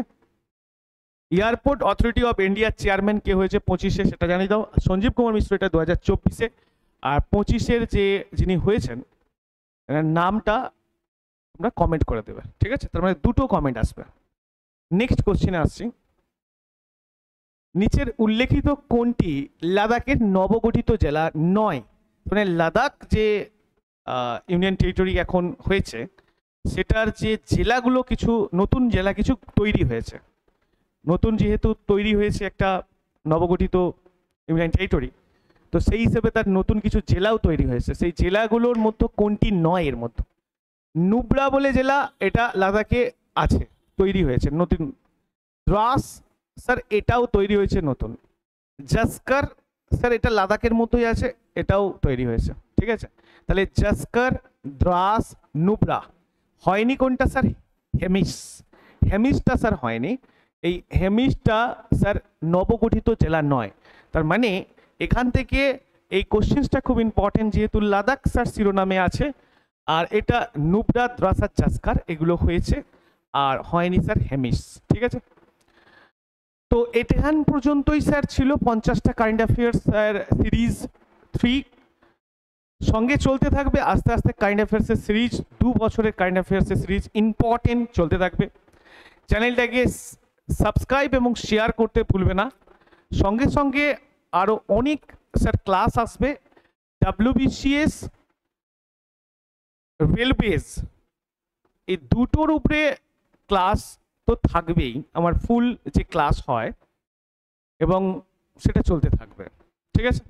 এয়ারপোর্ট অথরিটি অফ ইন্ডিয়ার চেয়ারম্যান কে হয়েছে 25-এ, সেটা জানিয়ে দাও। সঞ্জীব কুমার মিশ্র এটা 2024-এ, আর 25-এর যিনি হয়েছেন নামটা তোমরা কমেন্ট করে দেবে। ঠিক আছে, তার মানে দুটো কমেন্ট আসবে। নেক্সট কোশ্চেনে আসছি, নিচের উল্লেখিত কোনটি লাদাখের নবগঠিত জেলা নয়? মানে লাদাখ যে ইউনিয়ন টেরিটরি এখন হয়েছে, সেটার যে জেলাগুলো, কিছু নতুন জেলা কিছু তৈরি হয়েছে। নতুন যেহেতু তৈরি হয়েছে একটা নবগঠিত ইউনিয়ন টেরিটরি, তো সেই হিসেবে তার নতুন কিছু জেলাও তৈরি হয়েছে। সেই জেলাগুলোর মধ্যে কোনটি নয় এর মধ্যে? নুব্রা বলে জেলা, এটা লাদাখে আছে, তৈরি হয়েছে নতুন। দ্রাস স্যার, এটাও তৈরি হয়েছে নতুন। জাস্কার স্যার, এটা লাদাখের মধ্যেই আছে, এটাও তৈরি হয়েছে। ঠিক আছে, তাহলে জাস্কার, দ্রাস, নুব্রা। হয়নি কোনটা স্যার? হেমিসটা স্যার হয়নি। এই হেমিসটা স্যার নবগঠিত জেলা নয়। তার মানে এখান থেকে এই কোশ্চেনটা খুব ইম্পর্টেন্ট, যেহেতু লাদাখ স্যার শিরোনামে আছে, আর এটা নুবরাত রাসাত জাসকার এগুলো হয়েছে, আর হয়নি স্যার হেমিস। ঠিক আছে, তো এখান পর্যন্তই স্যার ছিল 50টা কারেন্ট অ্যাফেয়ার্স স্যার সিরিজ 3। সঙ্গে চলতে থাকবে আস্তে আস্তে কারেন্ট অ্যাফেয়ার্সের সিরিজ, 2 বছরের কারেন্ট অ্যাফেয়ার্সের সিরিজ ইম্পর্টেন্ট চলতে থাকবে। চ্যানেলটাকে সাবস্ক্রাইব এবং শেয়ার করতে ভুলবে না। সঙ্গে সঙ্গে আরও অনেক স্যার ক্লাস আসবে, WBCS, রেলওয়েজ, এই দুটোর উপরে ক্লাস তো থাকবেই, আমার ফুল যে ক্লাস হয় এবং সেটা চলতে থাকবে। ঠিক আছে।